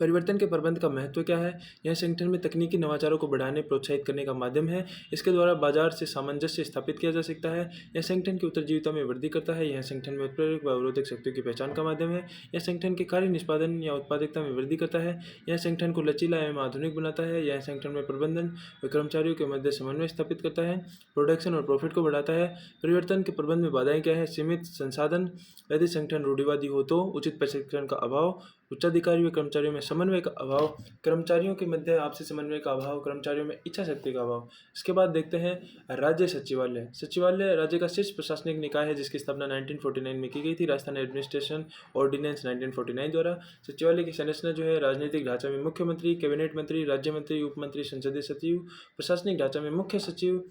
परिवर्तन के प्रबंध का महत्व क्या है? यह संगठन में तकनीकी नवाचारों को बढ़ाने, प्रोत्साहित करने का माध्यम है। इसके द्वारा बाजार से सामंजस्य स्थापित किया जा सकता है। यह संगठन की उत्तरजीविता में वृद्धि करता है। यह संगठन में उत्प्रेरक व अवरोधक शक्तियों की पहचान का माध्यम है। यह संगठन के कार्य निष्पादन या उत्पादकता में वृद्धि करता है। यह संगठन को लचीला एवं आधुनिक बनाता है। यह संगठन में प्रबंधन व कर्मचारियों के मध्य समन्वय स्थापित करता है। प्रोडक्शन और प्रॉफिट को बढ़ाता है। परिवर्तन के प्रबंध में बाधाएं क्या है? सीमित संसाधन, यदि संगठन रूढ़िवादी हो तो, उचित प्रशिक्षण का अभाव, उच्चाधिकारी व कर्मचारियों में समन्वय का अभाव, कर्मचारियों के मध्य आपसी समन्वय का अभाव, कर्मचारियों में इच्छा शक्ति का अभाव। इसके बाद देखते हैं राज्य सचिवालय। सचिवालय राज्य का शीर्ष प्रशासनिक निकाय है जिसकी स्थापना 1949 में की गई थी, राजस्थान एडमिनिस्ट्रेशन ऑर्डिनेंस 1949 द्वारा। सचिवालय की संरचना जो है, राजनीतिक ढांचा में मुख्यमंत्री, कैबिनेट मंत्री, राज्य मंत्री, उप मंत्री, संसदीय सचिव। प्रशासनिक ढांचा में मुख्य सचिव,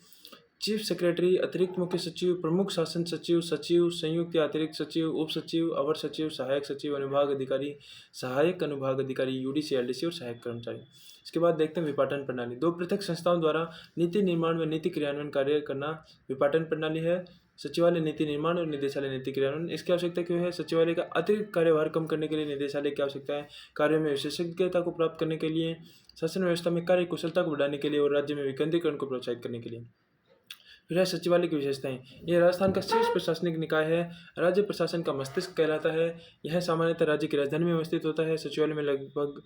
चीफ सेक्रेटरी, अतिरिक्त मुख्य सचिव, प्रमुख शासन सचिव, सचिव, संयुक्त या अतिरिक्त सचिव, उप सचिव, अवर सचिव, सहायक सचिव, अनुभाग अधिकारी, सहायक अनुभाग अधिकारी, UDC, LDC और सहायक कर्मचारी। इसके बाद देखते हैं विपाटन प्रणाली। 2 पृथक संस्थाओं द्वारा नीति निर्माण व नीति क्रियान्वयन कार्य करना विपाटन प्रणाली है। सचिवालय नीति निर्माण और निदेशालय नीति क्रियान्वयन। इसकी आवश्यकता क्यों है? सचिवालय का अतिरिक्त कार्यभार कम करने के लिए। निदेशालय की आवश्यकता है कार्यों में विशेषज्ञता को प्राप्त करने के लिए, शासन व्यवस्था में कार्य कुशलता को बढ़ाने के लिए और राज्य में विकेंद्रीकरण को प्रोत्साहित करने के लिए। फिर है सचिवालय की विशेषताएं। यह राजस्थान का शीर्ष प्रशासनिक निकाय है। राज्य प्रशासन का मस्तिष्क कहलाता है। यह सामान्यतः राज्य की राजधानी में अवस्थित होता है। सचिवालय में लगभग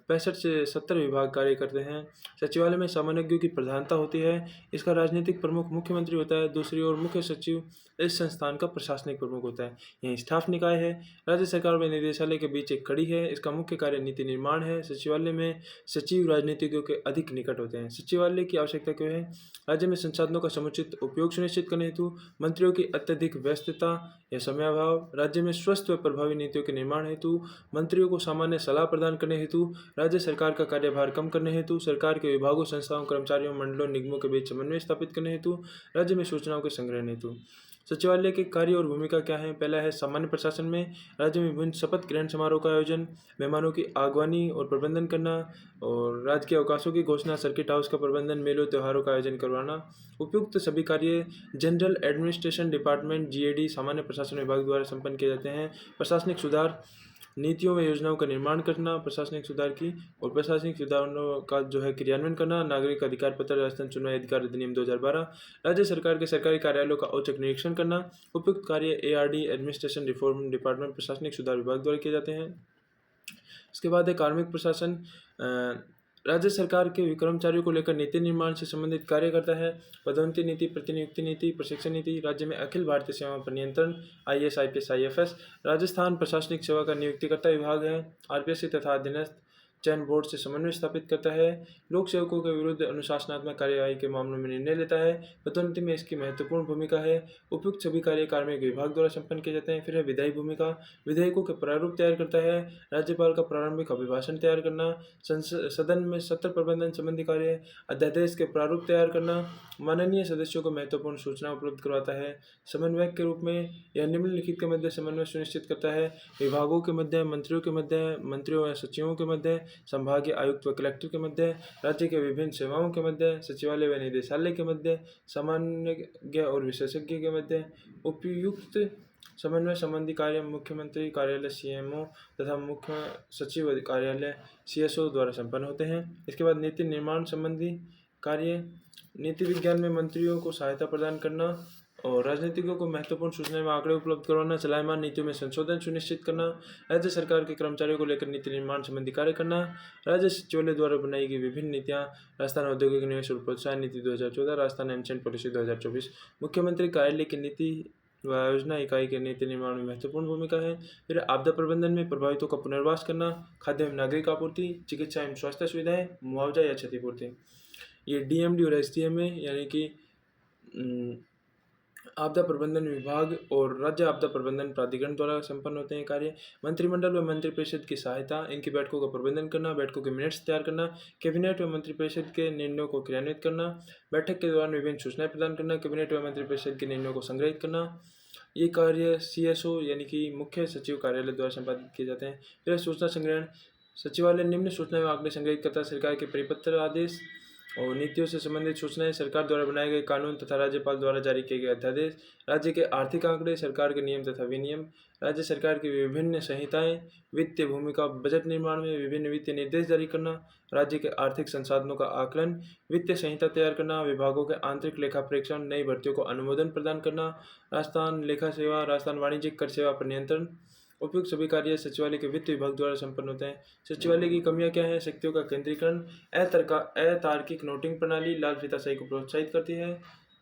65 से 70 विभाग कार्य करते हैं। सचिवालय में सामान्यज्ञों की प्रधानता होती है। इसका राजनीतिक प्रमुख मुख्यमंत्री होता है। दूसरी ओर मुख्य सचिव इस संस्थान का प्रशासनिक प्रमुख होता है। यह स्टाफ निकाय है। राज्य सरकार व निदेशालय के बीच एक कड़ी है। इसका मुख्य कार्य नीति निर्माण है। सचिवालय में सचिव राजनीतिज्ञों के अधिक निकट होते हैं। सचिवालय की आवश्यकता क्यों है? राज्य में संसाधनों का समुचित उपयोग सुनिश्चित करने हेतु, मंत्रियों की अत्यधिक व्यस्तता या समयाभाव, राज्य में स्वस्थ व प्रभावी नीतियों के निर्माण हेतु, मंत्रियों को सामान्य सलाह प्रदान करने हेतु, राज्य सरकार का कार्यभार कम करने हेतु, सरकार के विभागों, संस्थाओं, कर्मचारियों, मंडलों, निगमों के बीच समन्वय स्थापित करने हेतु, राज्य में सूचनाओं के संग्रहण हेतु। सचिवालय के कार्य और भूमिका क्या है? पहला है सामान्य प्रशासन में राज्य में विभिन्न शपथ ग्रहण समारोह का आयोजन, मेहमानों की आगवानी और प्रबंधन करना, और राजकीय अवकाशों की घोषणा, सर्किट हाउस का प्रबंधन, मेलों त्योहारों का आयोजन करवाना। उपयुक्त सभी कार्य जनरल एडमिनिस्ट्रेशन डिपार्टमेंट जीएडी सामान्य प्रशासन विभाग द्वारा संपन्न किए जाते हैं। प्रशासनिक सुधार, नीतियों व योजनाओं का निर्माण करना, प्रशासनिक सुधार की और प्रशासनिक सुधारों का क्रियान्वयन करना। नागरिक अधिकार पत्र, राजस्थान चुनाव अधिकार अधिनियम 2012, राज्य सरकार के सरकारी कार्यालयों का औचक निरीक्षण करना। उपयुक्त कार्य एआरडी एडमिनिस्ट्रेशन रिफॉर्म डिपार्टमेंट प्रशासनिक सुधार विभाग द्वारा किए जाते हैं। इसके बाद है कार्मिक प्रशासन। राज्य सरकार के कर्मचारियों को लेकर नीति निर्माण से संबंधित कार्य करता है। पदोन्नति नीति, प्रतिनियुक्ति नीति, प्रशिक्षण नीति। राज्य में अखिल भारतीय सेवाओं पर नियंत्रण, आईएएस, आईपीएस, आईएफएस। राजस्थान प्रशासनिक सेवा का नियुक्तिकर्ता विभाग है। आरपीएससी तथा अधीनस्थ चयन बोर्ड से समन्वय स्थापित करता है। लोक सेवकों के विरुद्ध अनुशासनात्मक कार्यवाही के मामलों में निर्णय लेता है। पदोन्नति में इसकी महत्वपूर्ण भूमिका है। उपयुक्त सभी कार्य कार्मिक विभाग द्वारा संपन्न किए जाते हैं। फिर है विधायी भूमिका। विधेयकों के प्रारूप तैयार करता है। राज्यपाल का प्रारंभिक अभिभाषण तैयार करना, सदन में सत्र प्रबंधन संबंधी कार्य, अध्यादेश के प्रारूप तैयार करना, माननीय सदस्यों को महत्वपूर्ण सूचना उपलब्ध करवाता है। समन्वयक के रूप में यह निम्नलिखित के मध्य समन्वय सुनिश्चित करता है: विभागों के मध्य, मंत्रियों के मध्य, मंत्रियों या सचिवों के मध्य, संभागीय आयुक्त व कलेक्टर के मध्य, राज्य के विभिन्न सेवाओं के मध्य, सचिवालय व निदेशालय के मध्य, सामान्यज्ञ और विशेषज्ञ के मध्य। उपयुक्त समन्वय संबंधी कार्य मुख्यमंत्री कार्यालय सीएमओ तथा मुख्य सचिव कार्यालय सीएसओ द्वारा संपन्न होते हैं। इसके बाद नीति निर्माण संबंधी कार्य, नीति विज्ञान में मंत्रियों को सहायता प्रदान करना और राजनीतिज्ञों को महत्वपूर्ण सूचनाएं व आंकड़े उपलब्ध करवाना, चलायमान नीतियों में संशोधन सुनिश्चित करना, राज्य सरकार के कर्मचारियों को लेकर नीति निर्माण संबंधी कार्य करना, राज्य सचिवालय द्वारा बनाई गई विभिन्न नीतियां, राजस्थान औद्योगिक निवेश और प्रोत्साहन नीति 2014, राजस्थान एमसेंट पॉलिसी 2024। मुख्यमंत्री कार्यालय की नीति व योजना इकाई के नीति निर्माण में महत्वपूर्ण भूमिका है। फिर आपदा प्रबंधन में प्रभावितों का पुनर्वास करना, खाद्य एवं नागरिक आपूर्ति, चिकित्सा एवं स्वास्थ्य सुविधाएं, मुआवजा या क्षतिपूर्ति। ये डीएमडी और एसडीएम में यानी कि आपदा प्रबंधन विभाग और राज्य आपदा प्रबंधन प्राधिकरण द्वारा संपन्न होते हैं कार्य। मंत्रिमंडल व मंत्रिपरिषद की सहायता, इनकी बैठकों का प्रबंधन करना, बैठकों के मिनट्स तैयार करना, कैबिनेट व मंत्रिपरिषद के निर्णयों को क्रियान्वित करना, बैठक के दौरान विभिन्न सूचनाएं प्रदान करना, कैबिनेट व मंत्रिपरिषद के निर्णयों को संग्रहित करना। ये कार्य सीएसओ यानी कि मुख्य सचिव कार्यालय द्वारा संपादित किए जाते हैं। फिर सूचना संग्रहण। सचिवालय निम्न सूचनाएं व आंकड़े संग्रहित करता है: सरकार के परिपत्र, आदेश और नीतियों से संबंधित सूचनाएं, सरकार द्वारा बनाए गए कानून तथा राज्यपाल द्वारा जारी किए गए अध्यादेश, राज्य के आर्थिक आंकड़े, सरकार के नियम तथा विनियम, राज्य सरकार की विभिन्न संहिताएं, वित्तीय भूमिका, बजट निर्माण में विभिन्न वित्तीय निर्देश जारी करना, राज्य के आर्थिक संसाधनों का आकलन, वित्तीय संहिता तैयार करना, विभागों के आंतरिक लेखा परीक्षण, नई भर्तियों को अनुमोदन प्रदान करना, राजस्थान लेखा सेवा, राजस्थान वाणिज्यिक कर सेवा पर नियंत्रण। उपयुक्त सभी कार्य सचिवालय के वित्त विभाग द्वारा संपन्न होते हैं। सचिवालय की कमियां क्या हैं? शक्तियों का केंद्रीकरण, अतार्किक नोटिंग प्रणाली लाल फीताशाही को प्रोत्साहित करती है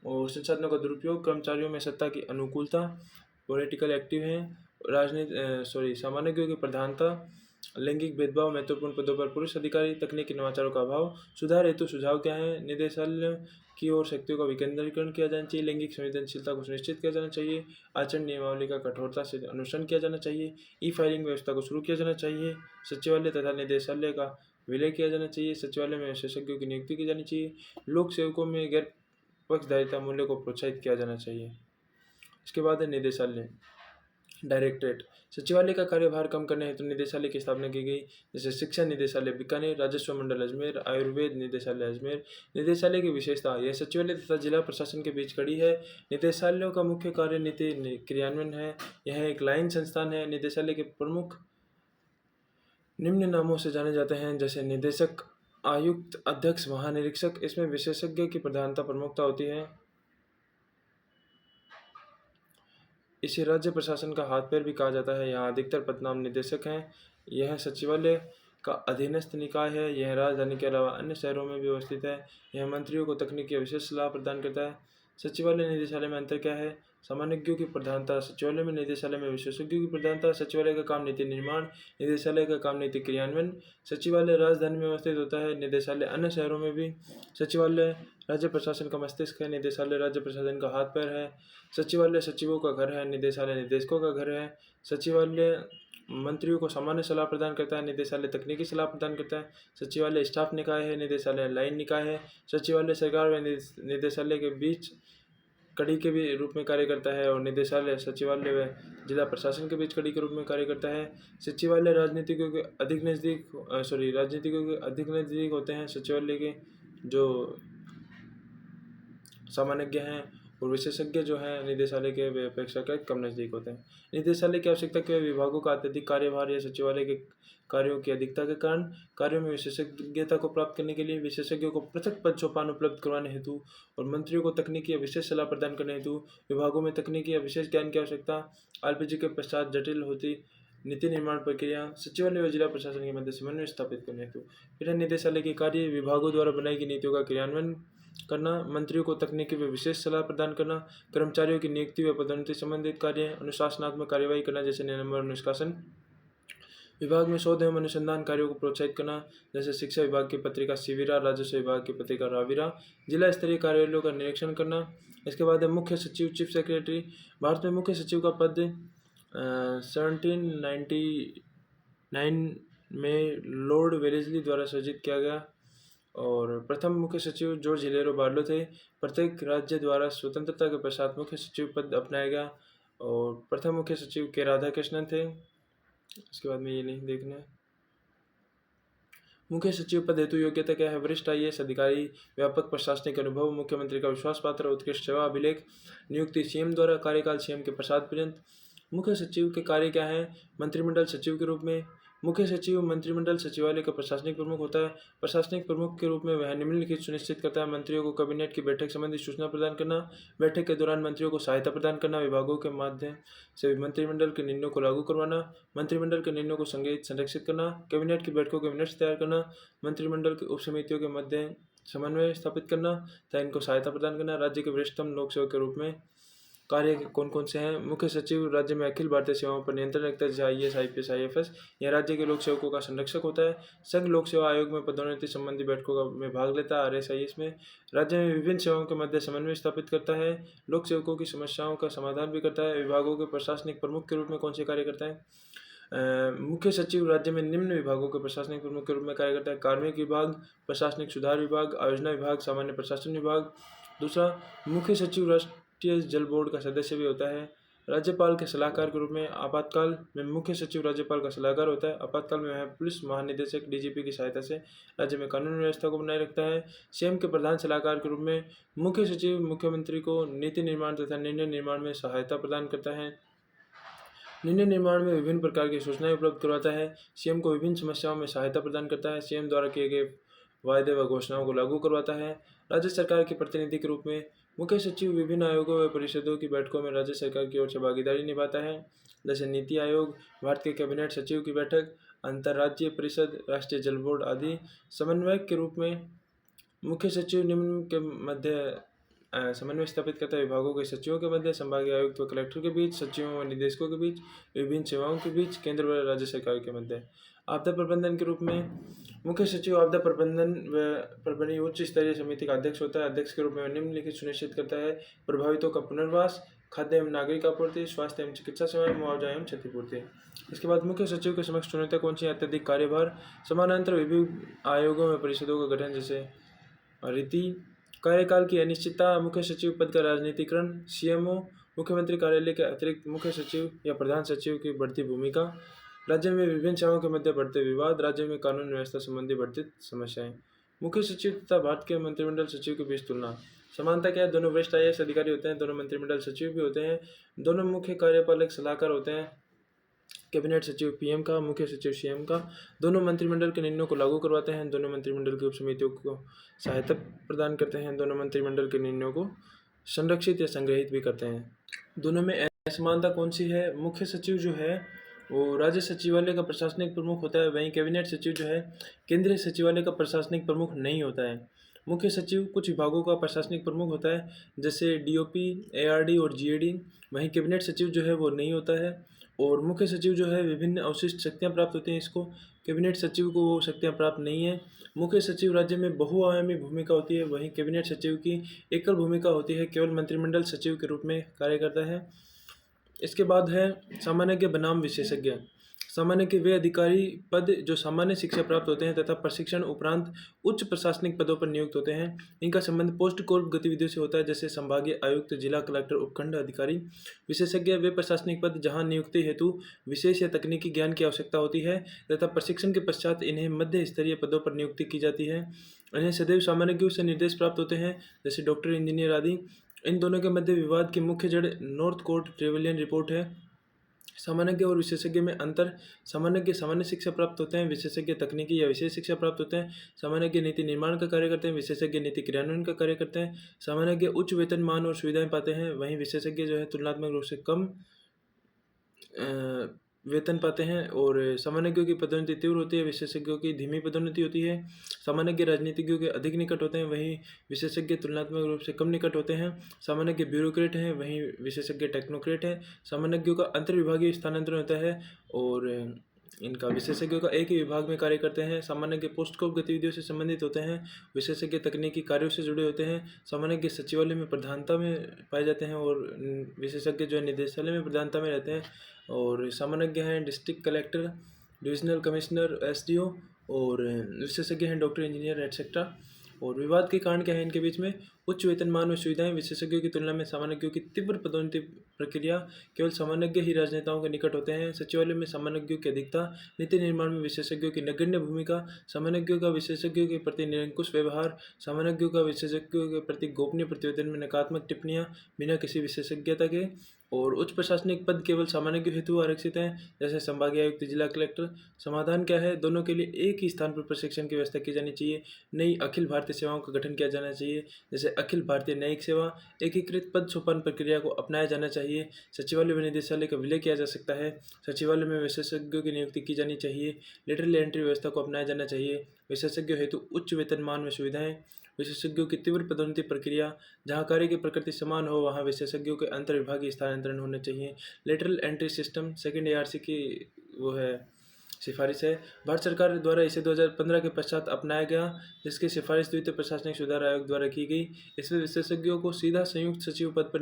और संसाधनों का दुरुपयोग, कर्मचारियों में सत्ता की अनुकूलता, पॉलिटिकल एक्टिव हैं, सामान्यज्ञों की प्रधानता, लैंगिक भेदभाव, महत्वपूर्ण पदों पर पुरुष अधिकारी, तकनीकी नवाचारों का अभाव। सुधार हेतु सुझाव क्या है? निदेशालय की ओर शक्तियों का विकेंद्रीकरण किया जाना चाहिए, लैंगिक संवेदनशीलता को सुनिश्चित किया जाना चाहिए, आचरण नियमावली का कठोरता से अनुसरण किया जाना चाहिए, ई फाइलिंग व्यवस्था को शुरू किया जाना चाहिए, सचिवालय तथा निदेशालय का विलय किया जाना चाहिए, सचिवालय में विशेषज्ञों की नियुक्ति की जानी चाहिए, लोक सेवकों में गैर पक्षधारिता मूल्य को प्रोत्साहित किया जाना चाहिए। इसके बाद है निदेशालय डायरेक्टरेट। सचिवालय का कार्यभार कम करने हेतु निदेशालय की स्थापना की गई, जैसे शिक्षा निदेशालय बीकानेर, राजस्व मंडल अजमेर, आयुर्वेद निदेशालय अजमेर। निदेशालय की विशेषता, यह सचिवालय तथा जिला प्रशासन के बीच कड़ी है। निदेशालयों का मुख्य कार्य नीति क्रियान्वयन है। यह एक लाइन संस्थान है। निदेशालय के प्रमुख निम्न नामों से जाने जाते हैं, जैसे निदेशक, आयुक्त, अध्यक्ष, महानिरीक्षक। इसमें विशेषज्ञ की प्रधानता प्रमुखता होती है। इसे राज्य प्रशासन का हाथ पैर भी कहा जाता है। यहाँ अधिकतर पदनाम निदेशक हैं। यह सचिवालय का अधीनस्थ निकाय है। यह राजधानी के अलावा अन्य शहरों में भी अवस्थित है। यह मंत्रियों को तकनीकी विशेष सलाह प्रदान करता है। सचिवालय निदेशालय में अंतर क्या है? सामान्यज्ञों की प्रधानता सचिवालय में, निदेशालय में विशेषज्ञों की प्रधानता। सचिवालय का काम नीति निर्माण, निदेशालय का काम नीति क्रियान्वयन। सचिवालय राजधानी में अवस्थित होता है, निदेशालय अन्य शहरों में भी। सचिवालय राज्य प्रशासन का मस्तिष्क है, निदेशालय राज्य प्रशासन का हाथ पैर है। सचिवालय सचिवों का घर है, निदेशालय निदेशकों का घर है। सचिवालय मंत्रियों को सामान्य सलाह प्रदान करता है, निदेशालय तकनीकी सलाह प्रदान करता है। सचिवालय स्टाफ निकाय है, निदेशालय लाइन निकाय है। सचिवालय सरकार व निदेशालय के बीच कड़ी के भी रूप में कार्य करता है और निदेशालय सचिवालय व जिला प्रशासन के बीच कड़ी के रूप में कार्य करता है। सचिवालय राजनीतिकों के अधिक नज़दीक होते हैं। सचिवालय के जो सामान्यज्ञ हैं और विशेषज्ञ जो हैं निदेशालय के वे अपेक्षाकृत कम नज़दीक होते हैं। निदेशालय की आवश्यकता के विभागों का अत्यधिक कार्यभार या सचिवालय के कार्यों की अधिकता के कारण कार्यों में विशेषज्ञता को प्राप्त करने के लिए विशेषज्ञों को पृथक पद सोपान उपलब्ध करवाने हेतु और मंत्रियों को तकनीकी या विशेष सलाह प्रदान करने हेतु विभागों में तकनीकी या विशेष ज्ञान की आवश्यकता। एलपीजी के पश्चात जटिल होती नीति निर्माण प्रक्रिया सचिवालय व जिला प्रशासन के मध्य समन्वय स्थापित करने हेतु। फिर निदेशालय के कार्य विभागों द्वारा बनाई गई नीतियों का क्रियान्वयन करना, मंत्रियों को तकनीकी व विशेष सलाह प्रदान करना, कर्मचारियों की नियुक्ति व पदोन्नति संबंधित कार्य, अनुशासनात्मक कार्यवाही करना जैसे निलंबन और निष्कासन, विभाग में शोध एवं अनुसंधान कार्यों को प्रोत्साहित करना जैसे शिक्षा विभाग की पत्रिका शिविरा, राजस्व विभाग की पत्रिका राविरा, जिला स्तरीय कार्यालयों का निरीक्षण करना। इसके बाद है मुख्य सचिव, चीफ सेक्रेटरी। भारत में मुख्य सचिव का पद 1799 में लॉर्ड वेलेस्ली द्वारा सृजित किया गया और प्रथम मुख्य सचिव जॉर्ज हिलेरो बार्लो थे। प्रत्येक राज्य द्वारा स्वतंत्रता के पश्चात मुख्य सचिव पद अपनाया गया और प्रथम मुख्य सचिव के राधाकृष्णन थे। इसके बाद में ये नहीं देखना है। मुख्य सचिव पद हेतु योग्यता क्या है? वरिष्ठ आईएएस अधिकारी, व्यापक प्रशासनिक अनुभव, मुख्यमंत्री का विश्वास पात्र, उत्कृष्ट सेवा अभिलेख, नियुक्ति सीएम द्वारा, कार्यकाल सीएम के प्रसाद पर्यंत। मुख्य सचिव के कार्य क्या है? मंत्रिमंडल सचिव के रूप में। मुख्य सचिव मंत्रिमंडल सचिवालय का प्रशासनिक प्रमुख होता है। प्रशासनिक प्रमुख के रूप में वह निम्नलिखित सुनिश्चित करता है: मंत्रियों को कैबिनेट की बैठक संबंधी सूचना प्रदान करना, बैठक के दौरान मंत्रियों को सहायता प्रदान करना, विभागों के माध्यम से मंत्रिमंडल के निर्णयों को लागू करवाना, मंत्रिमंडल के निर्णयों को संग्रहित संरक्षित करना, कैबिनेट की बैठकों के मिनट्स तैयार करना, मंत्रिमंडल के उप समितियों के मध्य समन्वय स्थापित करना तथा इनको सहायता प्रदान करना। राज्य के वरिष्ठतम लोक सेवक के रूप में कार्य कौन कौन से हैं? मुख्य सचिव राज्य में अखिल भारतीय सेवाओं पर नियंत्रण रखता है जैसे आईएएस, आईपीएस, आईएफएस। यह राज्य के लोक सेवकों का संरक्षक होता है। संघ लोक सेवा आयोग में पदोन्नति संबंधी बैठकों में भाग लेता है। आरएसआईएस में राज्य में विभिन्न सेवाओं के मध्य समन्वय स्थापित करता है। लोक सेवकों की समस्याओं का समाधान भी करता है। विभागों के प्रशासनिक प्रमुख के रूप में कौन से कार्य करता है? मुख्य सचिव राज्य में निम्न विभागों के प्रशासनिक प्रमुख के रूप में कार्य करता है: कार्मिक विभाग, प्रशासनिक सुधार विभाग, आयोजना विभाग, सामान्य प्रशासन विभाग। दूसरा, मुख्य सचिव राष्ट्रीय जल बोर्ड का सदस्य भी होता है। राज्यपाल के सलाहकार के रूप में आपातकाल में मुख्य सचिव राज्यपाल का सलाहकार होता है। आपातकाल में वह पुलिस महानिदेशक डीजीपी की सहायता से राज्य में कानून व्यवस्था को बनाए रखता है। सीएम के प्रधान सलाहकार के रूप में मुख्य सचिव मुख्यमंत्री को नीति निर्माण तथा निर्णय निर्माण में सहायता प्रदान करता है। निर्णय निर्माण में विभिन्न प्रकार की सूचनाएं उपलब्ध करवाता है। सीएम को विभिन्न समस्याओं में सहायता प्रदान करता है। सीएम द्वारा किए गए वायदे व घोषणाओं को लागू करवाता है। राज्य सरकार के प्रतिनिधि के रूप में मुख्य सचिव विभिन्न आयोगों व परिषदों की बैठकों में राज्य सरकार की ओर से भागीदारी निभाता है जैसे नीति आयोग, भारत के कैबिनेट सचिव की बैठक, अंतर्राज्यीय परिषद, राष्ट्रीय जल बोर्ड आदि। समन्वयक के रूप में मुख्य सचिव निम्न के मध्य समन्वय स्थापित करता है: विभागों के सचिवों के मध्य, संभागीय आयुक्त व कलेक्टर के बीच, सचिवों व निदेशकों के बीच, विभिन्न सेवाओं के बीच, केंद्र व राज्य सरकार के मध्य। आपदा प्रबंधन के रूप में मुख्य सचिव आपदा प्रबंधन व प्रबंधन उच्च स्तरीय समिति का अध्यक्ष होता है। अध्यक्ष के रूप में निम्नलिखित सुनिश्चित करता है: प्रभावितों का पुनर्वास, खाद्य एवं नागरिक आपूर्ति, स्वास्थ्य एवं चिकित्सा सेवाएं, मुआवजा एवं क्षतिपूर्ति। इसके बाद मुख्य सचिव के समक्ष चुनौतियां कौन सी? अत्यधिक कार्यभार, समानांतर विभिन्न आयोगों व परिषदों का गठन जैसे रीति, कार्यकाल की अनिश्चितता, मुख्य सचिव पद का राजनीतिकरण, सीएमओ, मुख्यमंत्री कार्यालय के अतिरिक्त मुख्य सचिव या प्रधान सचिव की बढ़ती भूमिका, राज्य में विभिन्न सेवाओं के मध्य बढ़ते विवाद, राज्य में कानून व्यवस्था संबंधी बढ़ती समस्याएं। मुख्य सचिव तथा भारत के मंत्रिमंडल सचिव के बीच तुलना। समानता क्या है? दोनों वरिष्ठ आईएएस अधिकारी होते हैं, दोनों मंत्रिमंडल सचिव भी होते हैं, दोनों मुख्य कार्यपालक सलाहकार होते हैं। कैबिनेट सचिव पीएम का, मुख्य सचिव सीएम का। दोनों मंत्रिमंडल के निर्णयों को लागू करवाते हैं, दोनों मंत्रिमंडल की उप समितियों को सहायता प्रदान करते हैं, दोनों मंत्रिमंडल के निर्णयों को संरक्षित या संग्रहित भी करते हैं। दोनों में समानता कौन सी है? मुख्य सचिव जो है वो राज्य सचिवालय का प्रशासनिक प्रमुख होता है, वहीं कैबिनेट सचिव जो है केंद्रीय सचिवालय का प्रशासनिक प्रमुख नहीं होता है। मुख्य सचिव कुछ विभागों का प्रशासनिक प्रमुख होता है, जैसे डीओपी, एआरडी और जीएडी। वहीं कैबिनेट सचिव जो है वो नहीं होता है। और मुख्य सचिव जो है विभिन्न अवशिष्ट शक्तियाँ प्राप्त होती हैं इसको। कैबिनेट सचिव को वो शक्तियाँ प्राप्त नहीं है। मुख्य सचिव राज्य में बहुआयामी भूमिका होती है, वहीं कैबिनेट सचिव की एकल भूमिका होती है, केवल मंत्रिमंडल सचिव के रूप में कार्य करता है। इसके बाद है सामान्य बनाम विशेषज्ञ। सामान्य के वे अधिकारी पद जो सामान्य शिक्षा प्राप्त होते हैं तथा प्रशिक्षण उपरांत उच्च प्रशासनिक पदों पर नियुक्त होते हैं। इनका संबंध पोस्ट कोर्प गतिविधियों से होता है, जैसे संभागीय आयुक्त, जिला कलेक्टर, उपखंड अधिकारी। विशेषज्ञ वे प्रशासनिक पद जहां नियुक्ति हेतु विशेष या तकनीकी ज्ञान की आवश्यकता होती है तथा प्रशिक्षण के पश्चात इन्हें मध्य स्तरीय पदों पर नियुक्ति की जाती है। इन्हें सदैव सामान्यों से निर्देश प्राप्त होते हैं, जैसे डॉक्टर, इंजीनियर आदि। इन दोनों के मध्य विवाद की मुख्य जड़ नॉर्थ कोर्ट ट्रेवलियन रिपोर्ट है। सामान्य और विशेषज्ञ में अंतर। सामान्य सामान्य शिक्षा प्राप्त होते हैं, विशेषज्ञ तकनीकी या विशेष शिक्षा प्राप्त होते हैं। सामान्य नीति निर्माण का कार्य करते हैं, विशेषज्ञ नीति क्रियान्वयन का कार्य करते हैं। सामान्य उच्च वेतन, मान और सुविधाएं पाते हैं, वहीं विशेषज्ञ जो है तुलनात्मक रूप से कम वेतन पाते हैं। और सामान्यों की पदोन्नति तीव्र होती है, विशेषज्ञों की धीमी पदोन्नति होती है। सामान्य राजनीतिज्ञों के अधिक निकट होते हैं, वहीं विशेषज्ञ तुलनात्मक रूप से कम निकट होते हैं। सामान्य ब्यूरोक्रेट हैं, वहीं विशेषज्ञ टेक्नोक्रेट हैं। सामान्यों का अंतर्विभागीय स्थानांतरण होता है और इनका विशेषज्ञों का एक ही विभाग में कार्य करते हैं। सामान्य के पोस्ट कोर्प गतिविधियों से संबंधित होते हैं, विशेषज्ञ तकनीकी कार्यों से जुड़े होते हैं। सामान्य सचिवालय में प्रधानता में पाए जाते हैं और विशेषज्ञ जो है निदेशालय में प्रधानता में रहते हैं। और सामान्य हैं district collector, divisional commissioner, SDO. और विशेषज्ञ हैं डॉक्टर, इंजीनियर एटसेट्रा। और विवाद के कारण क्या है इनके बीच में? उच्च वेतनमान और सुविधाएं। विशेषज्ञों की तुलना में सामान्यों की तीव्र पदोन्नति प्रक्रिया। केवल सामान्य ही राजनेताओं के निकट होते हैं। सचिवालय में सामान्यों की अधिकता। नीति निर्माण में विशेषज्ञों की नगण्य भूमिका। सामान्यों का विशेषज्ञों के प्रति निरंकुश व्यवहार। सामान्यों का विशेषज्ञों के प्रति गोपनीय प्रतिवेदन में नकारात्मक टिप्पणियां बिना किसी विशेषज्ञता के। और उच्च प्रशासनिक पद केवल सामान्य हेतु आरक्षित हैं, जैसे संभागीय आयुक्त, जिला कलेक्टर। समाधान क्या है? दोनों के लिए एक ही स्थान पर प्रशिक्षण की व्यवस्था की जानी चाहिए। नई अखिल भारतीय सेवाओं का गठन किया जाना चाहिए, जैसे अखिल भारतीय न्यायिक सेवा। एकीकृत पद सोपान प्रक्रिया को अपनाया जाना चाहिए। सचिवालय व निदेशालय का विलय किया जा सकता है। सचिवालय में विशेषज्ञों की नियुक्ति की जानी चाहिए। लेटरल एंट्री व्यवस्था को अपनाया जाना चाहिए। विशेषज्ञों हेतु उच्च वेतनमान व सुविधाएं। विशेषज्ञों की तीव्र पदोन्नति प्रक्रिया। जहां कार्य की प्रकृति समान हो वहां विशेषज्ञों के अंतर्विभागीय स्थानांतरण होने चाहिए। Lateral entry system second ARC की वो है सिफारिश है। भारत सरकार द्वारा इसे 2015 के पश्चात अपनाया गया, जिसकी सिफारिश द्वितीय प्रशासनिक सुधार आयोग द्वारा की गई। इसमें विशेषज्ञों को सीधा संयुक्त सचिव पद पर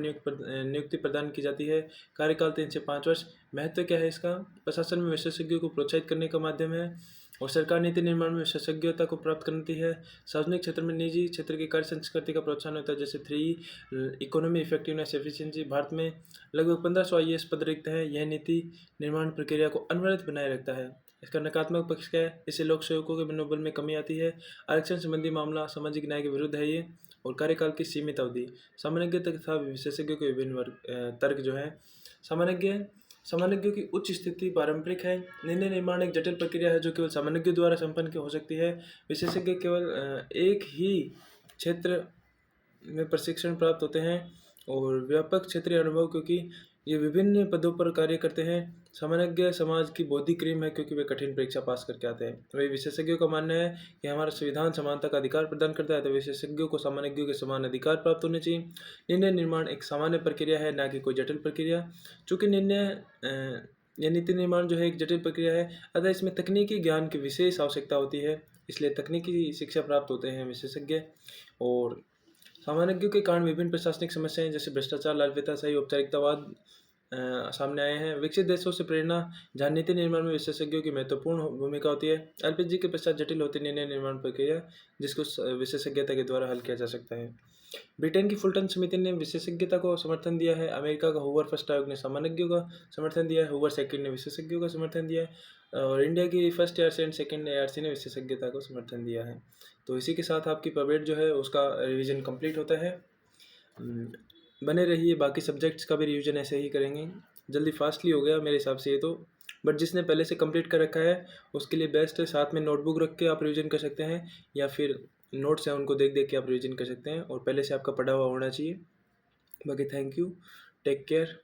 नियुक्ति प्रदान की जाती है। कार्यकाल 3 से 5 वर्ष। महत्व क्या है इसका? प्रशासन में विशेषज्ञों को प्रोत्साहित करने का माध्यम है और सरकार नीति निर्माण में विशेषज्ञता को प्राप्त करती है। सार्वजनिक क्षेत्र में निजी क्षेत्र की कार्य संस्कृति का प्रोत्साहन होता है, जैसे 3 इकोनॉमी, इफेक्टिवनेस, एफिशिएंसी। भारत में लगभग 1500 IAS पद रिक्त हैं। यह नीति निर्माण प्रक्रिया को अनवरत बनाए रखता है। इसका नकारात्मक पक्ष क्या है? इससे लोक सेवकों के मनोबल में कमी आती है। आरक्षण संबंधी मामला सामाजिक न्याय के विरुद्ध है ये। और कार्यकाल की सीमित अवधि। सामान्य तथा विशेषज्ञों के विभिन्न तर्क जो है। सामान्यों की उच्च स्थिति पारंपरिक है। निर्णय निर्माण एक जटिल प्रक्रिया है जो केवल सामान्यों द्वारा संपन्न हो सकती है। विशेषज्ञ केवल एक ही क्षेत्र में प्रशिक्षण प्राप्त होते हैं और व्यापक क्षेत्रीय अनुभव, क्योंकि ये विभिन्न पदों पर कार्य करते हैं। सामान्य समाज की बौद्धिक क्रीम है, क्योंकि वे कठिन परीक्षा पास करके आते हैं। वही विशेषज्ञों का मानना है कि हमारा संविधान समानता का अधिकार प्रदान करता है, तो विशेषज्ञों को सामान्यों के समान अधिकार प्राप्त होने चाहिए। निर्णय निर्माण एक सामान्य प्रक्रिया है, ना कि कोई जटिल प्रक्रिया। चूँकि या नीति निर्माण जो है एक जटिल प्रक्रिया है, अतः इसमें तकनीकी ज्ञान की विशेष आवश्यकता होती है, इसलिए तकनीकी शिक्षा प्राप्त होते हैं विशेषज्ञ। और सामान्यों के कारण विभिन्न प्रशासनिक समस्याएं जैसे भ्रष्टाचार, लालफिता, सही औपचारिकतावाद सामने आए हैं। विकसित देशों से प्रेरणा, जहाँ नीति निर्माण में विशेषज्ञों की महत्वपूर्ण भूमिका होती है। LPG के पश्चात जटिल होती निर्णय निर्माण प्रक्रिया, जिसको विशेषज्ञता के द्वारा हल किया जा सकता है। ब्रिटेन की फुलटन समिति ने विशेषज्ञता को समर्थन दिया है। अमेरिका का हूवर फर्स्ट आयोग ने सामान्यों का समर्थन दिया है। हूवर सेकंड ने विशेषज्ञों का समर्थन दिया है। और इंडिया की first ARC and second ARC ने विशेषज्ञता को समर्थन दिया है। तो इसी के साथ आपकी पवेट जो है उसका रिवीजन कंप्लीट होता है। बने रहिए, बाकी सब्जेक्ट्स का भी रिवीजन ऐसे ही करेंगे। जल्दी फास्टली हो गया मेरे हिसाब से ये तो, बट जिसने पहले से कंप्लीट कर रखा है उसके लिए बेस्ट है। साथ में नोटबुक रख के आप रिवीजन कर सकते हैं, या फिर नोट्स हैं उनको देख देख के आप रिवीजन कर सकते हैं, और पहले से आपका पढ़ा हुआ होना चाहिए। बाकी थैंक यू, टेक केयर।